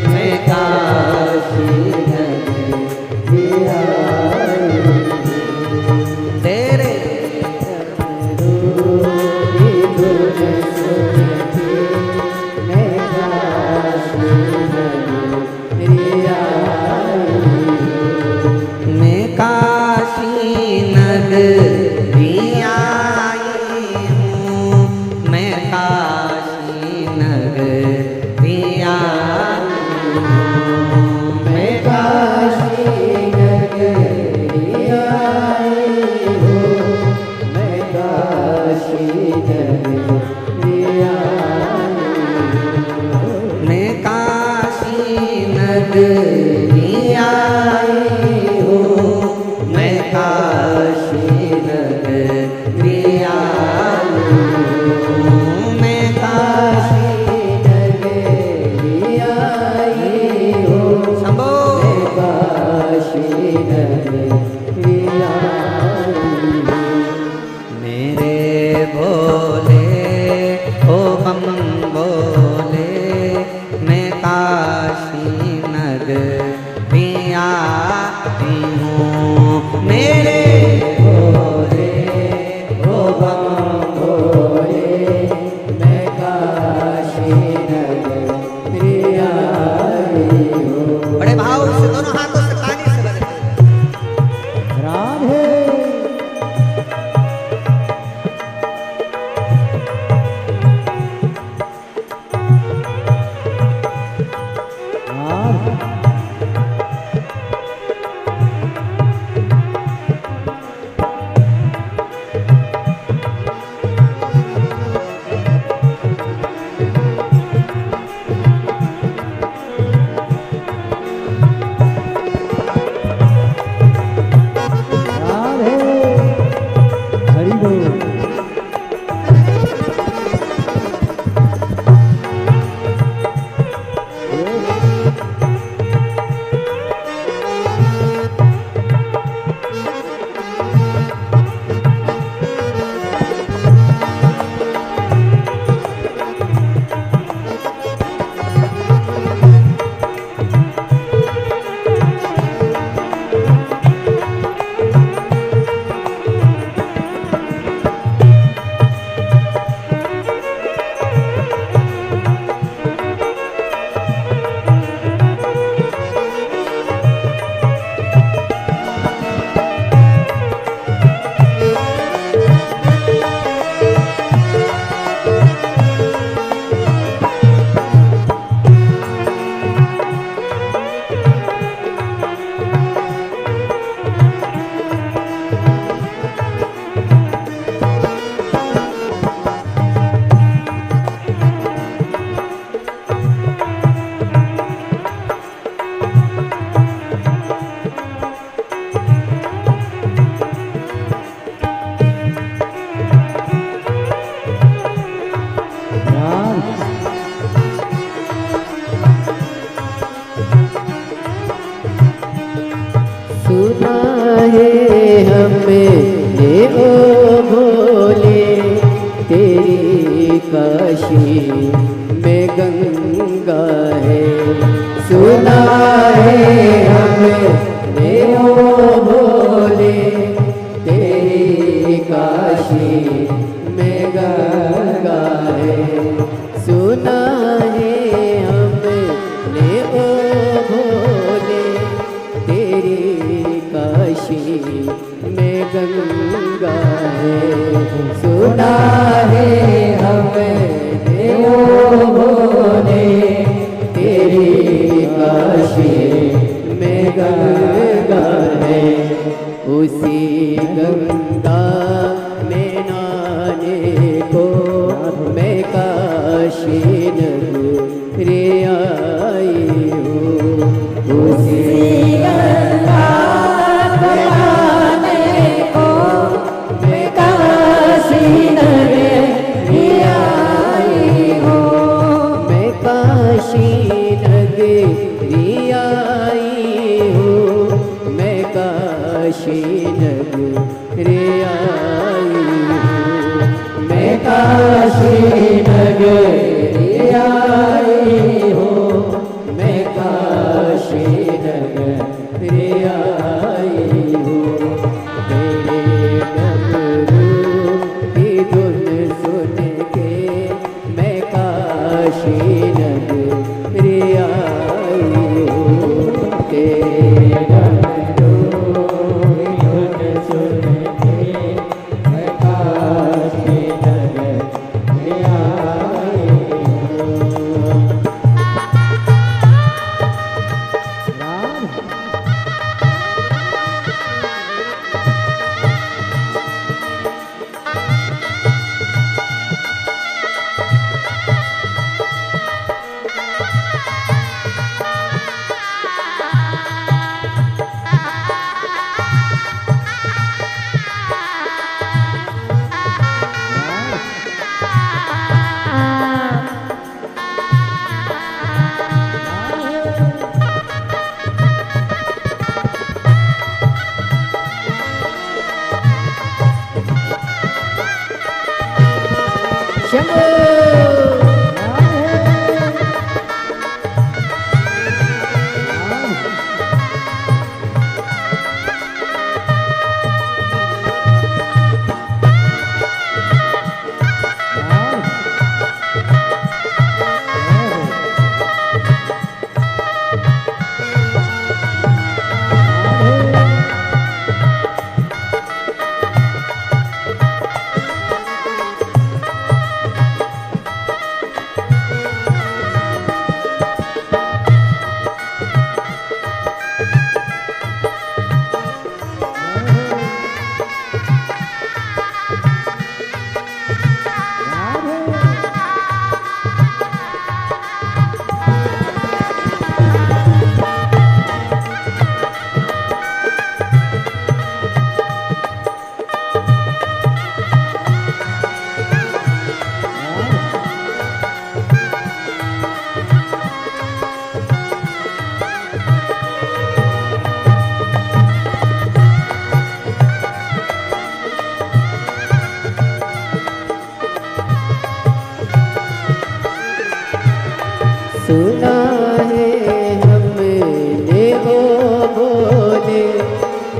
मैं काशी नगरी आऊं, तेरे डमरू की धुन सुन के मैं काशी नगरी आऊं, मैं काशी नगर प्रिया मेरे भोले ओ बम बोले मैं काशी नगर प्रिया हूँ मेरे भोले ओ बम भोले मैं काशी नगर प्रिया हूँ। बड़े भाव से दोनों हाथों से ताली से बजाते राधे सुना है हमें ये ओ भोले तेरी काशी में गंगा है। सुना है हमें ये ओ भोले तेरी काशी में गंगा है। सुना है हमें ये ओ भोले तेरी काशी में गंगा है। सुना है हमें ओ भोले तेरी काशी में गंगा है। उसी गंगा में नहाने को मैं काशी नगर आई हूँ। उसी गंगा में नहाने को मैं काशी नगर आई हूँ। मैं काशी नगर आई हूँ। मैं काशी नगर आई हूँ। मैं काशी नगर आई हूँ। मैं काशी नगर आई हूँ। तेरे डमरू की धुन सुन के मैं काशी नगर आई हूँ। तेरे डमरू की धुन सुन के मैं काशी नगर आई हूँ।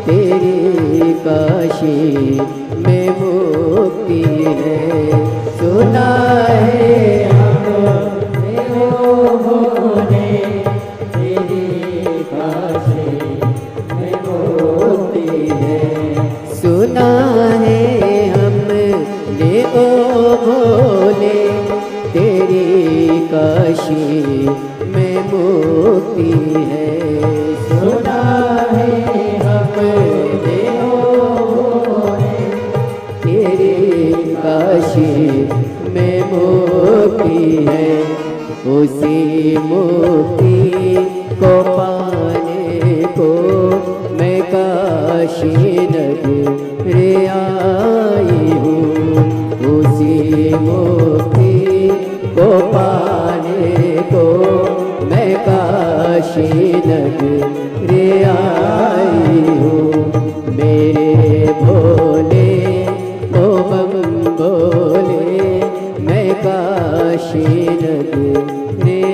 तेरी काशी में मुक्ति है। सुना है हमने ओ भोले, तेरी काशी में मुक्ति है। सुना है हमने ओ भोले, तेरी काशी में मुक्ति है। सुना है हमने ओ भोले, तेरी काशी में मुक्ति है। उसी मुक्ति को पाने को मैं काशी नगर आई हूँ। उसी मुक्ति को पाने को मैं काशी नगर आई हूँ। मेरे भोले ओ बम भोले, मैं काशी नगर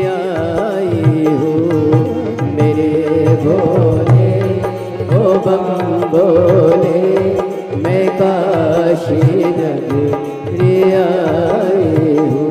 आई हूँ। मेरे भोले ओ बम भोले, मैं काशी नगर आई हूँ।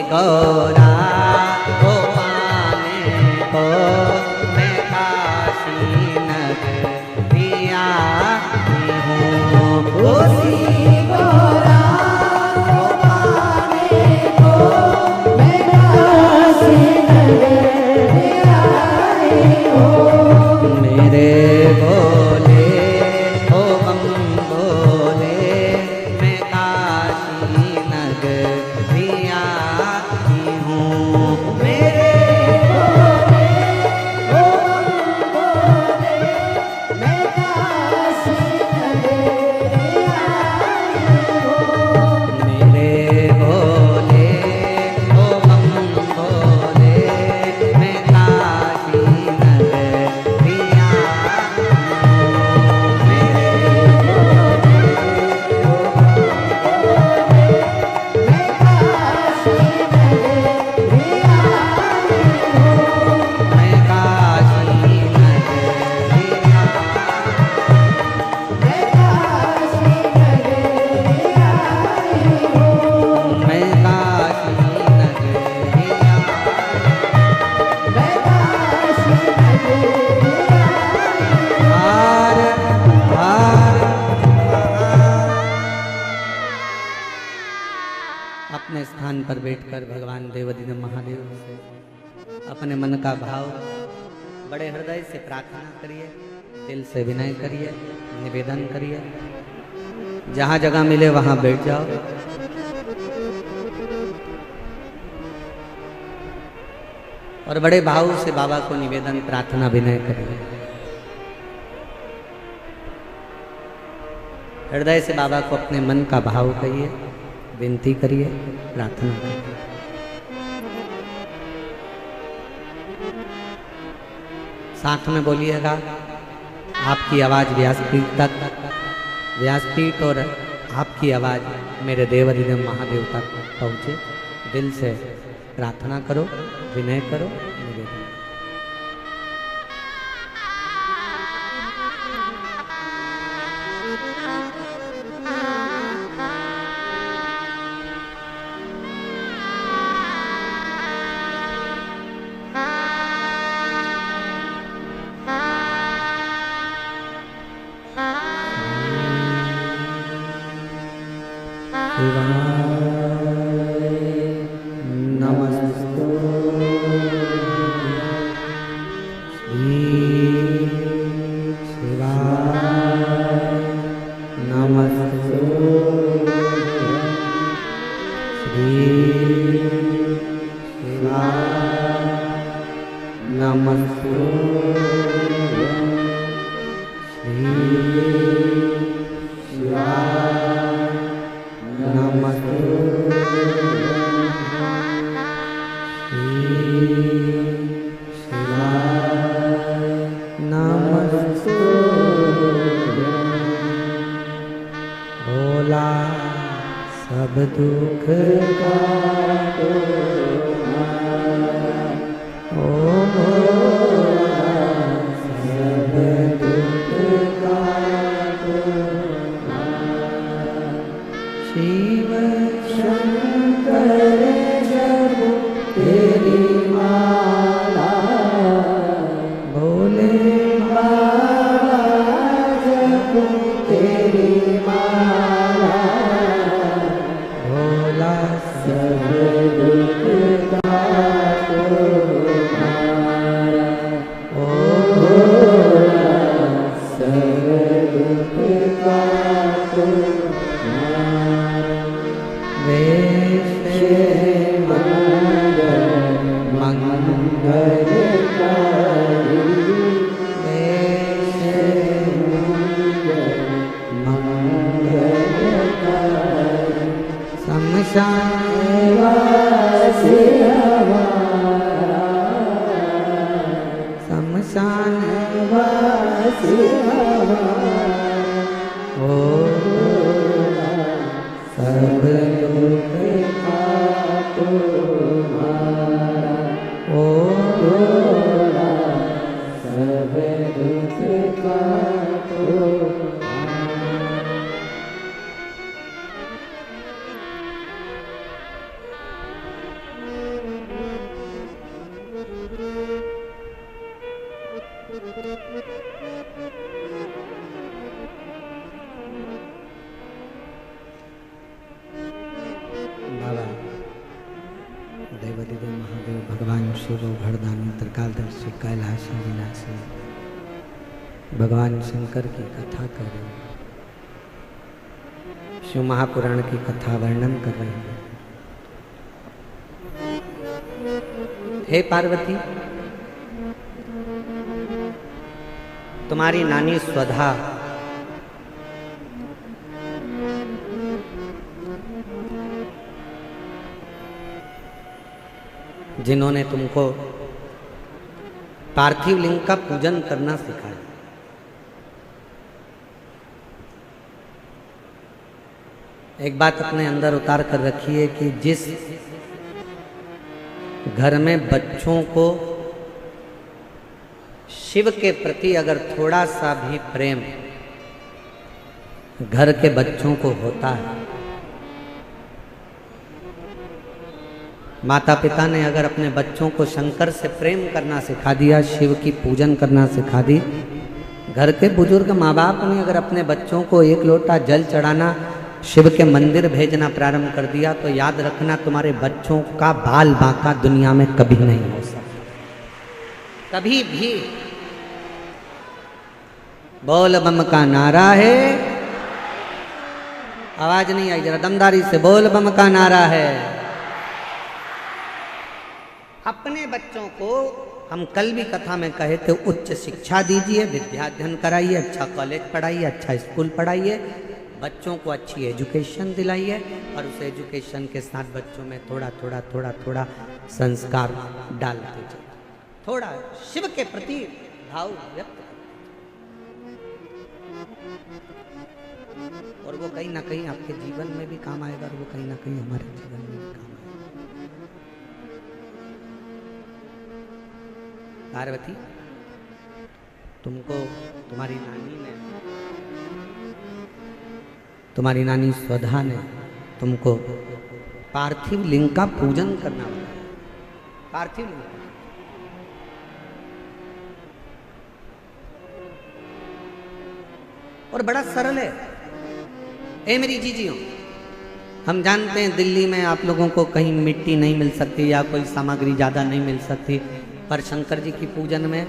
गौरा को पाने को मैं काशी नगरी आई हूँ। उसी गौरा को पाने को मैं काशी नगरी आई हूँ। मेरे भोले ओ बम भोले, मैं काशी नगरी आई हूँ। मेरे भोले ओ बम भोले, मैं काशी नगरी आई हूँ। मेरे भोले ओ बम भोले, मैं काशी नगरी आई हूँ। मेरे भोले ओ मैं काशी नगरी आई हूँ। मैं काशी नगरी मैं काशी नगरी आई हूँ। मैं काशी नगरी मैं काशी नगरी हार हार अपने स्थान पर बैठकर भगवान देवदीन महादेव से अपने मन का भाव बड़े हृदय से प्रार्थना करिए, दिल से विनय करिए, निवेदन करिए। जहाँ जगह मिले वहाँ बैठ जाओ। और बड़े भाव से बाबा को निवेदन, प्रार्थना, विनय करिए। हृदय से बाबा को अपने मन का भाव कहिए, विनती करिए, प्रार्थना करिए। साथ में बोलिएगा, आपकी आवाज व्यासपीठ तक, व्यासपीठ और आपकी आवाज मेरे देवाधिदेव महादेव तक पहुँचे। दिल से प्रार्थना करो, विनय करो, निवेदन। भगवान शंकर की कथा कर रहे हैं, शिव महापुराण की कथा वर्णन कर रहे हैं। हे पार्वती, तुम्हारी नानी स्वधा जिन्होंने तुमको पार्थिव लिंग का पूजन करना सिखाया, एक बात अपने अंदर उतार कर रखिए कि जिस घर में बच्चों को शिव के प्रति अगर थोड़ा सा भी प्रेम घर के बच्चों को होता है, माता पिता ने अगर अपने बच्चों को शंकर से प्रेम करना सिखा दिया, शिव की पूजन करना सिखा दी, घर के बुजुर्ग माँ बाप ने अगर अपने बच्चों को एक लोटा जल चढ़ाना, शिव के मंदिर भेजना प्रारंभ कर दिया, तो याद रखना तुम्हारे बच्चों का बाल बांका दुनिया में कभी नहीं हो सकता, कभी भी बोल बम का नारा है, आवाज नहीं आई, जरा दमदारी से बोल बम का नारा है। अपने बच्चों को हम कल भी कथा में कहे थे, उच्च शिक्षा दीजिए, विद्याध्ययन कराइए, अच्छा कॉलेज पढ़ाइए, अच्छा स्कूल पढ़ाइए, बच्चों को अच्छी एजुकेशन दिलाइए और उस एजुकेशन के साथ बच्चों में थोड़ा थोड़ा थोड़ा थोड़ा संस्कार डालते जाइए, थोड़ा शिव के प्रति भाव व्यक्त करें। और वो कहीं ना कहीं आपके जीवन में भी काम आएगा और वो कहीं ना कहीं हमारे जीवन में भी काम आएगा। पार्वती, तुमको तुम्हारी नानी स्वधा ने तुमको पार्थिव लिंग का पूजन करना होगा। पार्थिव लिंग और बड़ा सरल है। ए मेरी जीजियों, हम जानते हैं दिल्ली में आप लोगों को कहीं मिट्टी नहीं मिल सकती या कोई सामग्री ज़्यादा नहीं मिल सकती, पर शंकर जी की पूजन में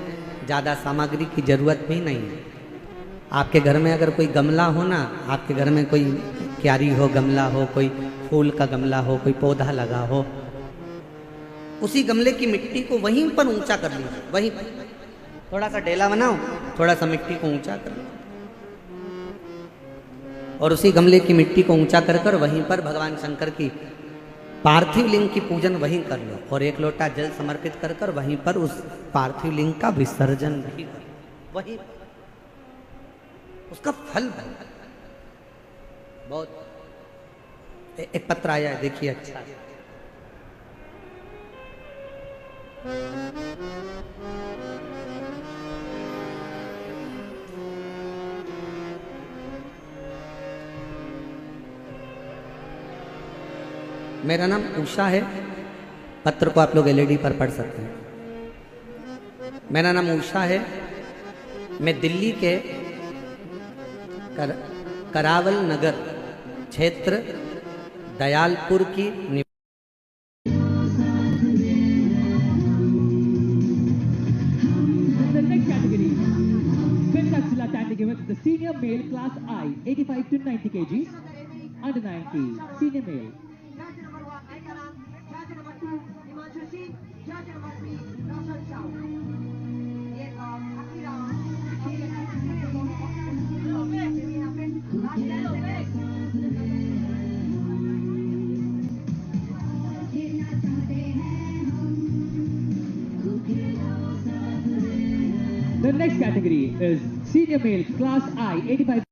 ज़्यादा सामग्री की जरूरत भी नहीं है। आपके घर में अगर कोई गमला हो ना, आपके घर में कोई क्यारी हो, गमला हो, कोई फूल का गमला हो, कोई पौधा लगा हो, उसी गमले की मिट्टी को वहीं पर ऊंचा कर लीजिए। वहीं थोड़ा सा डेला बनाओ, थोड़ा सा मिट्टी को ऊंचा कर लो और उसी गमले की मिट्टी को ऊंचा कर कर वहीं पर भगवान शंकर की पार्थिव लिंग की पूजन वहीं कर लो और एक लोटा जल समर्पित कर कर वहीं पर उस पार्थिव लिंग का विसर्जन भी कर लो। वहीं उसका फल बहुत। एक पत्र आया है, देखिए अच्छा। मेरा नाम उषा है, पत्र को आप लोग एलईडी पर पढ़ सकते हैं। मेरा नाम उषा है, मैं दिल्ली के करावल नगर क्षेत्र दयालपुर की the senior male class I 85 to 90 kgs under 90 senior male. The next category is senior male class I 85.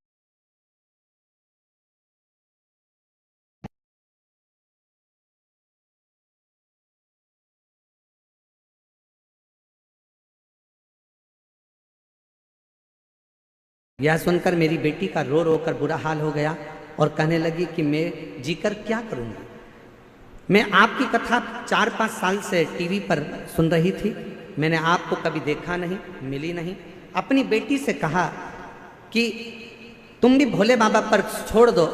यह सुनकर मेरी बेटी का रो रो कर बुरा हाल हो गया और कहने लगी कि मैं जीकर क्या करूंगी। मैं आपकी कथा 4-5 साल से टीवी पर सुन रही थी, मैंने आपको कभी देखा नहीं, मिली नहीं। अपनी बेटी से कहा कि तुम भी भोले बाबा पर छोड़ दो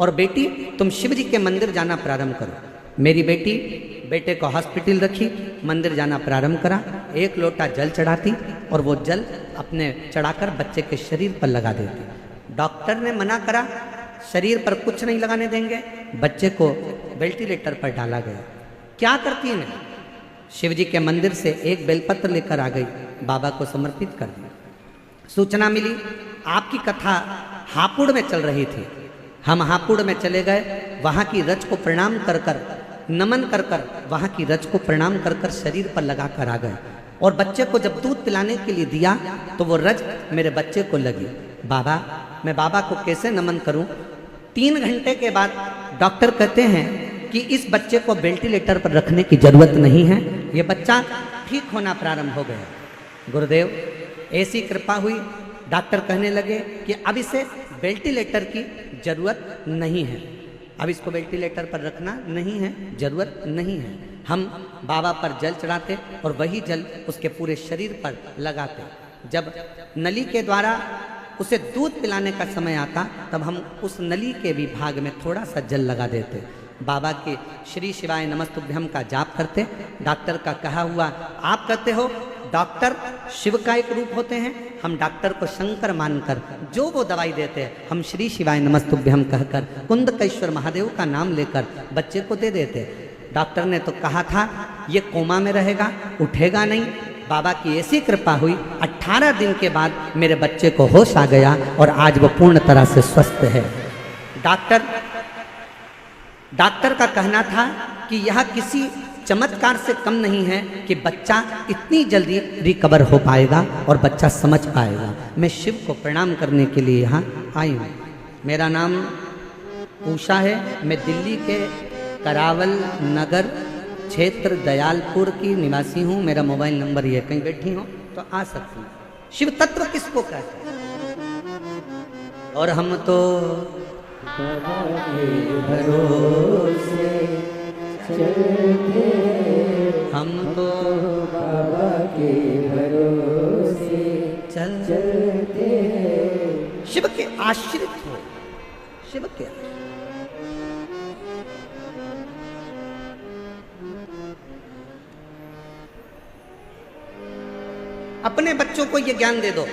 और बेटी तुम शिव जी के मंदिर जाना प्रारंभ करो। मेरी बेटी बेटे को हॉस्पिटल रखी, मंदिर जाना प्रारंभ करा, एक लोटा जल चढ़ाती और वो जल अपने चढ़ाकर बच्चे के शरीर पर लगा देती। डॉक्टर ने मना करा, शरीर पर कुछ नहीं लगाने देंगे, बच्चे को वेंटिलेटर पर डाला गया। क्या करती है? शिव जी के मंदिर से एक बेलपत्र लेकर आ गई, बाबा को समर्पित कर दिया। सूचना मिली आपकी कथा हापुड़ में चल रही थी। हम हापुड़ में चले गए, वहाँ की रज को प्रणाम कर कर, नमन कर कर, वहाँ की रज को प्रणाम कर कर शरीर पर लगा कर आ गए और बच्चे को जब दूध पिलाने के लिए दिया तो वो रज मेरे बच्चे को लगी। बाबा, मैं बाबा को कैसे नमन करूं? 3 घंटे के बाद डॉक्टर कहते हैं कि इस बच्चे को वेंटिलेटर पर रखने की जरूरत नहीं है, ये बच्चा ठीक होना प्रारंभ हो गया। गुरुदेव, ऐसी कृपा हुई, डॉक्टर कहने लगे कि अब इसे वेंटिलेटर की जरूरत नहीं है, अब इसको वेंटिलेटर पर रखना नहीं है, जरूरत नहीं है। हम बाबा पर जल चढ़ाते और वही जल उसके पूरे शरीर पर लगाते। जब नली के द्वारा उसे दूध पिलाने का समय आता तब हम उस नली के भी भाग में थोड़ा सा जल लगा देते। बाबा के श्री शिवाय नमस्तुभ्यम का जाप करते। डॉक्टर का कहा हुआ आप कहते हो डॉक्टर शिव का एक रूप होते हैं, हम डॉक्टर को शंकर मानकर जो वो दवाई देते हैं हम श्री शिवाय नमस्तुभ्यम कहकर कुंदकेश्वर महादेव का नाम लेकर बच्चे को दे देते। डॉक्टर ने तो कहा था ये कोमा में रहेगा, उठेगा नहीं। बाबा की ऐसी कृपा हुई, 18 दिन के बाद मेरे बच्चे को होश आ गया और आज वो पूर्ण तरह से स्वस्थ है। डॉक्टर का कहना था कि यह किसी चमत्कार से कम नहीं है कि बच्चा इतनी जल्दी रिकवर हो पाएगा और बच्चा समझ पाएगा। मैं शिव को प्रणाम करने के लिए यहाँ आई हूँ। मेरा नाम उषा है, मैं दिल्ली के करावल नगर क्षेत्र दयालपुर की निवासी हूँ। मेरा मोबाइल नंबर ये, कहीं बैठी हो तो आ सकती हूँ। शिव तत्व किसको कहते हैं? और हम तो बाबा के भरोसे चलते, हम तो बाबा के भरोसे चलते, शिव के आश्रित हो, शिव के आश्रित। अपने बच्चों को ये ज्ञान दे दो,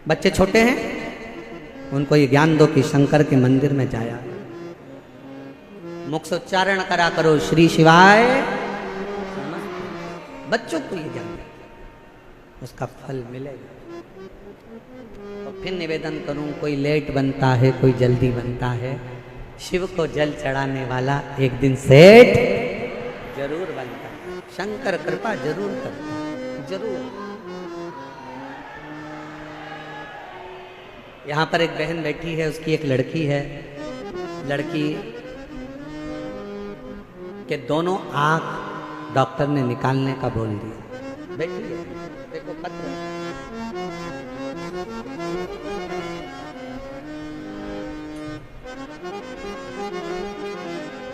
बच्चे छोटे हैं उनको ये ज्ञान दो कि शंकर के मंदिर में जाया, मुख से उच्चारण करा करो श्री शिवाय। बच्चों को ये ज्ञान दे, उसका फल मिलेगा। तो फिर निवेदन करूं, कोई लेट बनता है कोई जल्दी बनता है, शिव को जल चढ़ाने वाला एक दिन सेठ जरूर बनता है। शंकर कृपा जरूर करता है, जरूर। यहाँ पर एक बहन बैठी है, उसकी एक लड़की है। लड़की के दोनों आंख डॉक्टर ने निकालने का बोल दिया। बैठी है, देखो पत्र।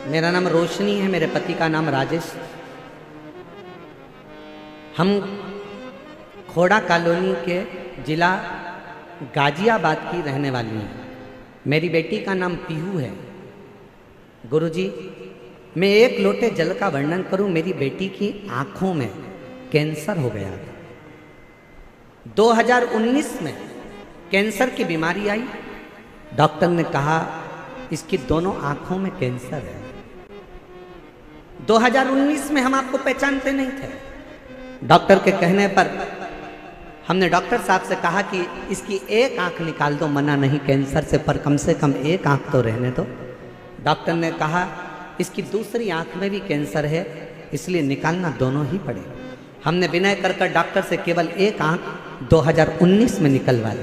मेरा नाम रोशनी है, मेरे पति का नाम राजेश। हम खोड़ा कॉलोनी के जिला गाजियाबाद की रहने वाली हैं। मेरी बेटी का नाम पीहू है। गुरुजी, मैं एक लोटे जल का वर्णन करूं, मेरी बेटी की आंखों में कैंसर हो गया था। 2019 में कैंसर की बीमारी आई। डॉक्टर ने कहा इसकी दोनों आंखों में कैंसर है। 2019 में हम आपको पहचानते नहीं थे। डॉक्टर के कहने पर हमने डॉक्टर साहब से कहा कि इसकी एक आंख निकाल दो, मना नहीं कैंसर से, पर कम से कम एक आंख तो रहने दो। डॉक्टर ने कहा इसकी दूसरी आंख में भी कैंसर है, इसलिए निकालना दोनों ही पड़े। हमने विनय कर डॉक्टर से केवल एक आंख 2019 में निकलवाई।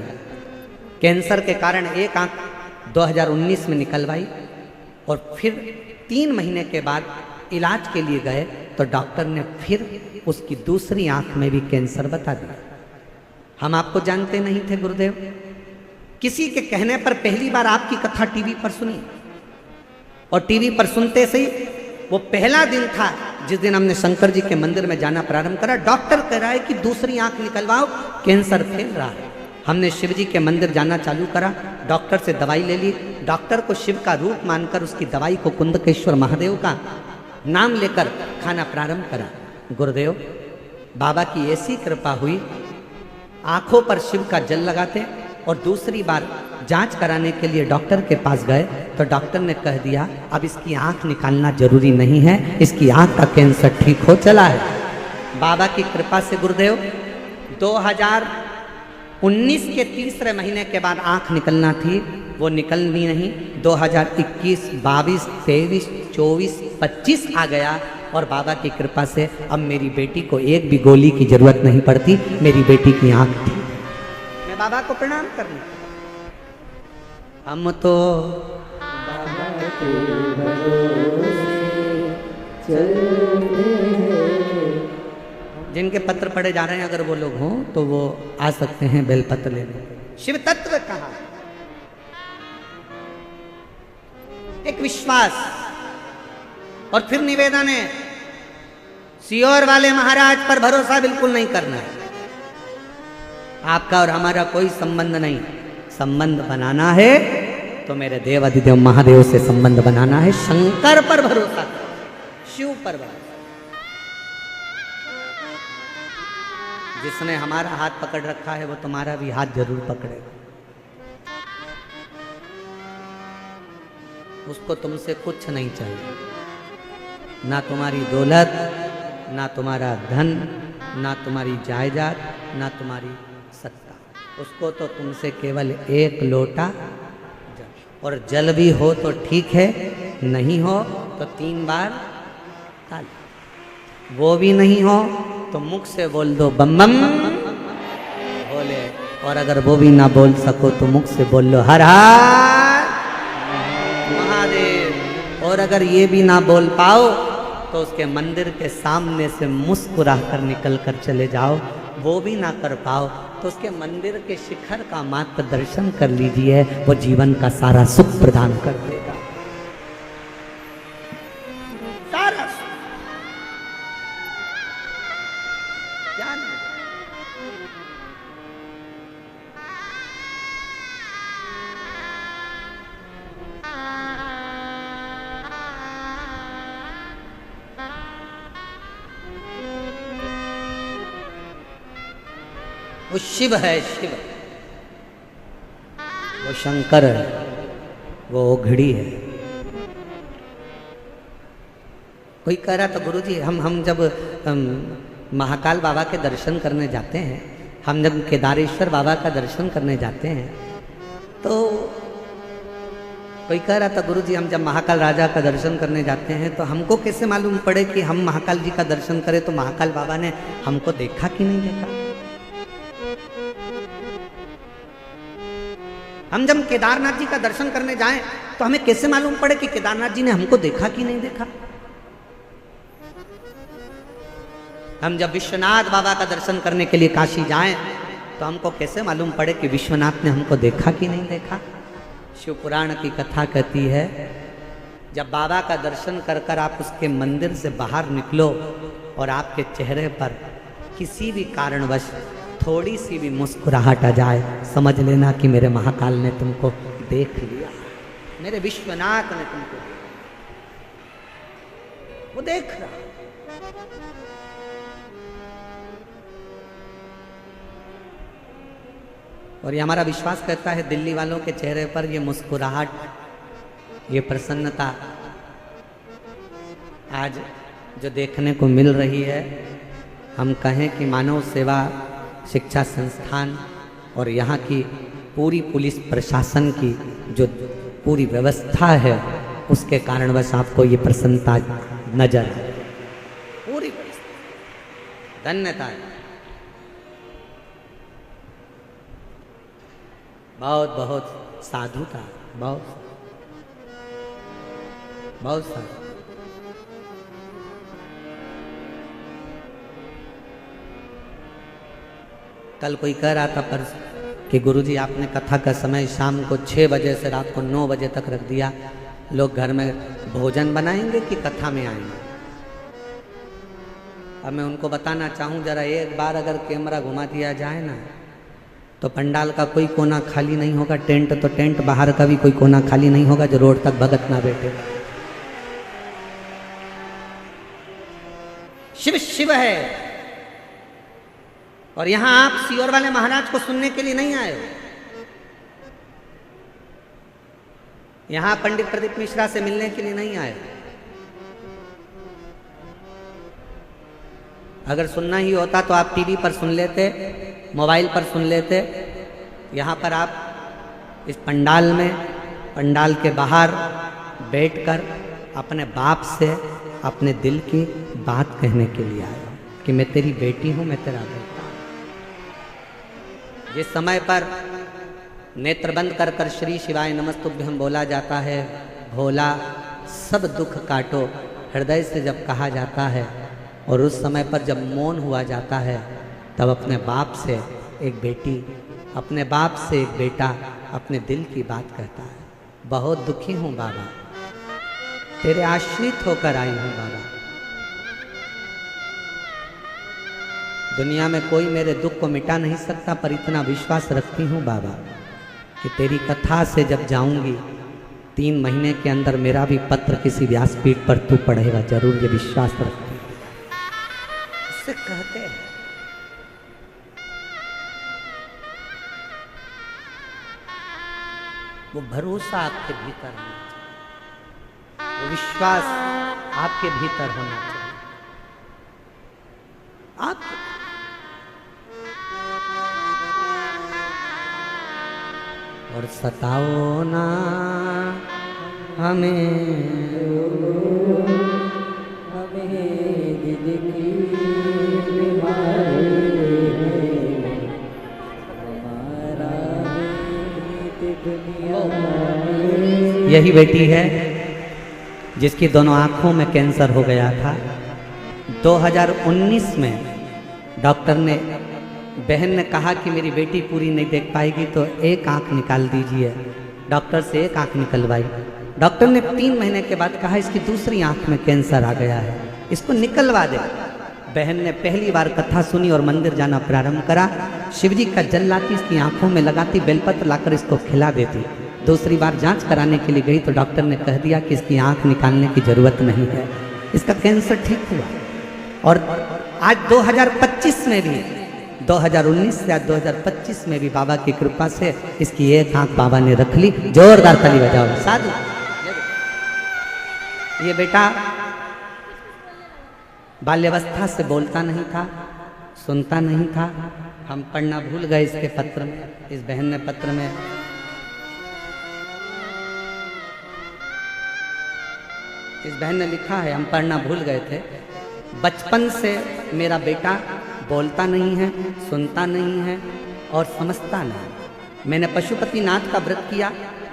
कैंसर के कारण एक आंख 2019 में निकलवाई और फिर 3 महीने के बाद इलाज के लिए गए तो डॉक्टर ने फिर उसकी दूसरी आंख में भी कैंसर बता दिया। हम आपको जानते नहीं थे गुरुदेव। किसी के कहने पर पहली बार आपकी कथा टीवी पर सुनी और टीवी पर सुनते से ही वो पहला दिन था जिस दिन हमने शंकर जी के मंदिर में जाना प्रारंभ करा। डॉक्टर कह रहा है कि दूसरी आंख निकलवाओ, कैंसर फैल रहा है। हमने शिव जी के मंदिर जाना चालू करा, डॉक्टर से दवाई ले ली। डॉक्टर को शिव का रूप मानकर उसकी दवाई को कुंदकेश्वर महादेव का नाम लेकर खाना प्रारंभ करा। गुरुदेव, बाबा की ऐसी कृपा हुई, आंखों पर शिव का जल लगाते और दूसरी बार जांच कराने के लिए डॉक्टर के पास गए तो डॉक्टर ने कह दिया अब इसकी आंख निकालना जरूरी नहीं है, इसकी आंख का कैंसर ठीक हो चला है। बाबा की कृपा से गुरुदेव 2019 के तीसरे महीने के बाद आंख निकलना थी, वो निकलनी नहीं। 2021, 22, 23, 24, 25 आ गया और बाबा की कृपा से अब मेरी बेटी को एक भी गोली की जरूरत नहीं पड़ती। मेरी बेटी की आंख थी। मैं बाबा को प्रणाम करना। हम तो बाबा के भरोसे चलते हैं। जिनके पत्र पढ़े जा रहे हैं अगर वो लोग हों तो वो आ सकते हैं बेलपत्र लेने। शिव तत्व कहा, एक विश्वास। और फिर निवेदन है, सियोर वाले महाराज पर भरोसा बिल्कुल नहीं करना है। आपका और हमारा कोई संबंध नहीं। संबंध बनाना है तो मेरे देव अधिदेव महादेव से संबंध बनाना है। शंकर पर भरोसा, शिव पर भरोसा। जिसने हमारा हाथ पकड़ रखा है वो तुम्हारा भी हाथ जरूर पकड़ेगा। उसको तुमसे कुछ नहीं चाहिए, ना तुम्हारी दौलत, ना तुम्हारा धन, ना तुम्हारी जायदाद, ना तुम्हारी सत्ता। उसको तो तुमसे केवल एक लोटा जल, और जल भी हो तो ठीक है, नहीं हो तो 3 बार ताली। वो भी नहीं हो तो मुख से बोल दो बम बम बोले, और अगर वो भी ना बोल सको तो मुख से बोल लो हर हर महादेव। और अगर ये भी ना बोल पाओ तो उसके मंदिर के सामने से मुस्कुरा कर निकल कर चले जाओ। वो भी ना कर पाओ तो उसके मंदिर के शिखर का मात्र दर्शन कर लीजिए, वो जीवन का सारा सुख प्रदान कर देगा। सारा सुख ध्यान में। वो शिव है, शिव, वो शंकर है, वो ओघड़ी है। कोई कह रहा था गुरुजी हम जब महाकाल बाबा के दर्शन करने जाते हैं, हम जब केदारेश्वर बाबा का दर्शन करने जाते हैं, तो कोई कह रहा था गुरुजी हम जब महाकाल राजा का दर्शन करने जाते हैं तो हमको कैसे मालूम पड़े कि हम महाकाल जी का दर्शन करें, तो महाकाल बाबा ने हमको देखा कि नहीं देखा। हम जब केदारनाथ जी का दर्शन करने जाएं तो हमें कैसे मालूम पड़े कि केदारनाथ जी ने हमको देखा कि नहीं देखा। हम जब विश्वनाथ बाबा का दर्शन करने के लिए काशी जाएं तो हमको कैसे मालूम पड़े कि विश्वनाथ ने हमको देखा कि नहीं देखा। शिव पुराण की कथा कहती है, जब बाबा का दर्शन कर कर आप उसके मंदिर से बाहर निकलो और आपके चेहरे पर किसी भी कारणवश थोड़ी सी भी मुस्कुराहट आ जाए, समझ लेना कि मेरे महाकाल ने तुमको देख लिया, मेरे विश्वनाथ ने तुमको, वो देख रहा। और ये हमारा विश्वास करता है दिल्ली वालों के चेहरे पर ये मुस्कुराहट, ये प्रसन्नता आज जो देखने को मिल रही है, हम कहें कि मानव सेवा शिक्षा संस्थान और यहाँ की पूरी पुलिस प्रशासन की जो पूरी व्यवस्था है, उसके कारणवश आपको ये प्रसन्नता नजर आए। पूरी धन्यता है। बहुत बहुत साधुता, बहुत बहुत साधु। कल कोई कह रहा था पर कि गुरुजी आपने कथा का समय शाम को 6 बजे से रात को 9 बजे तक रख दिया, लोग घर में भोजन बनाएंगे कि कथा में आएंगे। अब मैं उनको बताना चाहूँ जरा, एक बार अगर कैमरा घुमा दिया जाए ना तो पंडाल का कोई कोना खाली नहीं होगा, टेंट तो टेंट, बाहर का भी कोई कोना खाली नहीं होगा जो रोड तक भगत ना बैठे। शिव शिव है। और यहां आप सीहोर वाले महाराज को सुनने के लिए नहीं आए हो, यहां पंडित प्रदीप मिश्रा से मिलने के लिए नहीं आए। अगर सुनना ही होता तो आप टीवी पर सुन लेते, मोबाइल पर सुन लेते। यहाँ पर आप इस पंडाल में, पंडाल के बाहर बैठकर अपने बाप से अपने दिल की बात कहने के लिए आए हो कि मैं तेरी बेटी हूँ, मैं तेरा बेटा। जिस समय पर नेत्र बंद कर कर श्री शिवाय नमस्तुभ्यम बोला जाता है, भोला सब दुख काटो हृदय से जब कहा जाता है, और उस समय पर जब मौन हुआ जाता है, तब अपने बाप से एक बेटी, अपने बाप से एक बेटा अपने दिल की बात कहता है। बहुत दुखी हूँ बाबा, तेरे आश्रित होकर आई हूँ बाबा। दुनिया में कोई मेरे दुख को मिटा नहीं सकता, पर इतना विश्वास रखती हूँ बाबा कि तेरी कथा से जब जाऊंगी 3 महीने के अंदर मेरा भी पत्र किसी व्यासपीठ पर तू पढ़ेगा जरूर, ये विश्वास रखती हूँ। इससे कहते हैं वो भरोसा आपके भीतर होना चाहिए, वो विश्वास आपके भीतर होना चाहिए। आप और सताओ ना हमें, दिल की बीमारी है, हमारा दुनिया में। यही बेटी है जिसकी दोनों आंखों में कैंसर हो गया था। 2019 में डॉक्टर ने, बहन ने कहा कि मेरी बेटी पूरी नहीं देख पाएगी तो एक आंख निकाल दीजिए। डॉक्टर से एक आंख निकलवाई। डॉक्टर ने 3 महीने के बाद कहा इसकी दूसरी आंख में कैंसर आ गया है, इसको निकलवा दे। बहन ने पहली बार कथा सुनी और मंदिर जाना प्रारंभ करा। शिवजी का जल लाती, इसकी आंखों में लगाती, बेलपत्र लाकर इसको खिला देती। दूसरी बार जांच कराने के लिए गई तो डॉक्टर ने कह दिया कि इसकी आंख निकालने की जरूरत नहीं है, इसका कैंसर ठीक हुआ। और आज 2025 में भी, 2019 से आज 2025 में भी बाबा की कृपा से इसकी एक आंख बाबा ने रख ली। जोरदार ताली बजाओ साधु। ये बेटा बाल्यावस्था से बोलता नहीं था, सुनता नहीं था। हम पढ़ना भूल गए इसके पत्र में, इस बहन ने पत्र में इस बहन ने लिखा है, हम पढ़ना भूल गए थे। बचपन से मेरा बेटा बोलता नहीं है, सुनता नहीं है और समझता नहीं। मैंने पशुपतिनाथ का व्रत किया।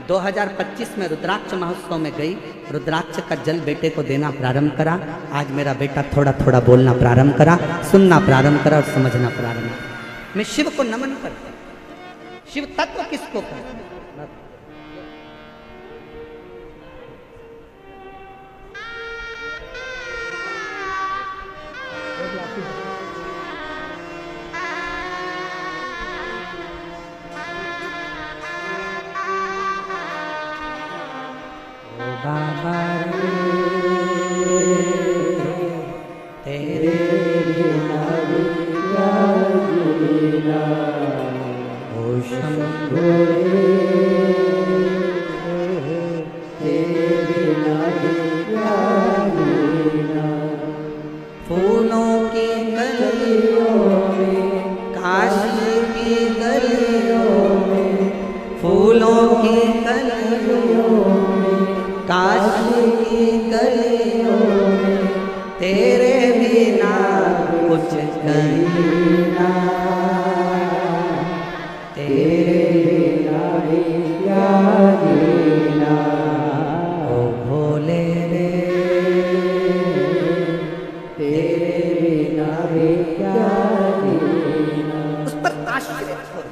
2025 में रुद्राक्ष महोत्सव में गई, रुद्राक्ष का जल बेटे को देना प्रारंभ करा। आज मेरा बेटा थोड़ा थोड़ा बोलना प्रारंभ करा, सुनना प्रारंभ करा और समझना प्रारंभ करा। मैं शिव को नमन करता हूं। शिव तत्व किसको कहते हैं? बाबा तेरे बिना क्या जीना, ओ शंभो तेरे बिना क्या जीना। फूलों की गलियों में, काशी की गलियों में, फूलों की गलियों में, काशी की गलियों में, तेरे बिना कुछ नहीं ना, तेरे बिना क्या जीना। ओ भोले रे, तेरे बिना क्या जीना। उस पर आश्रित हो।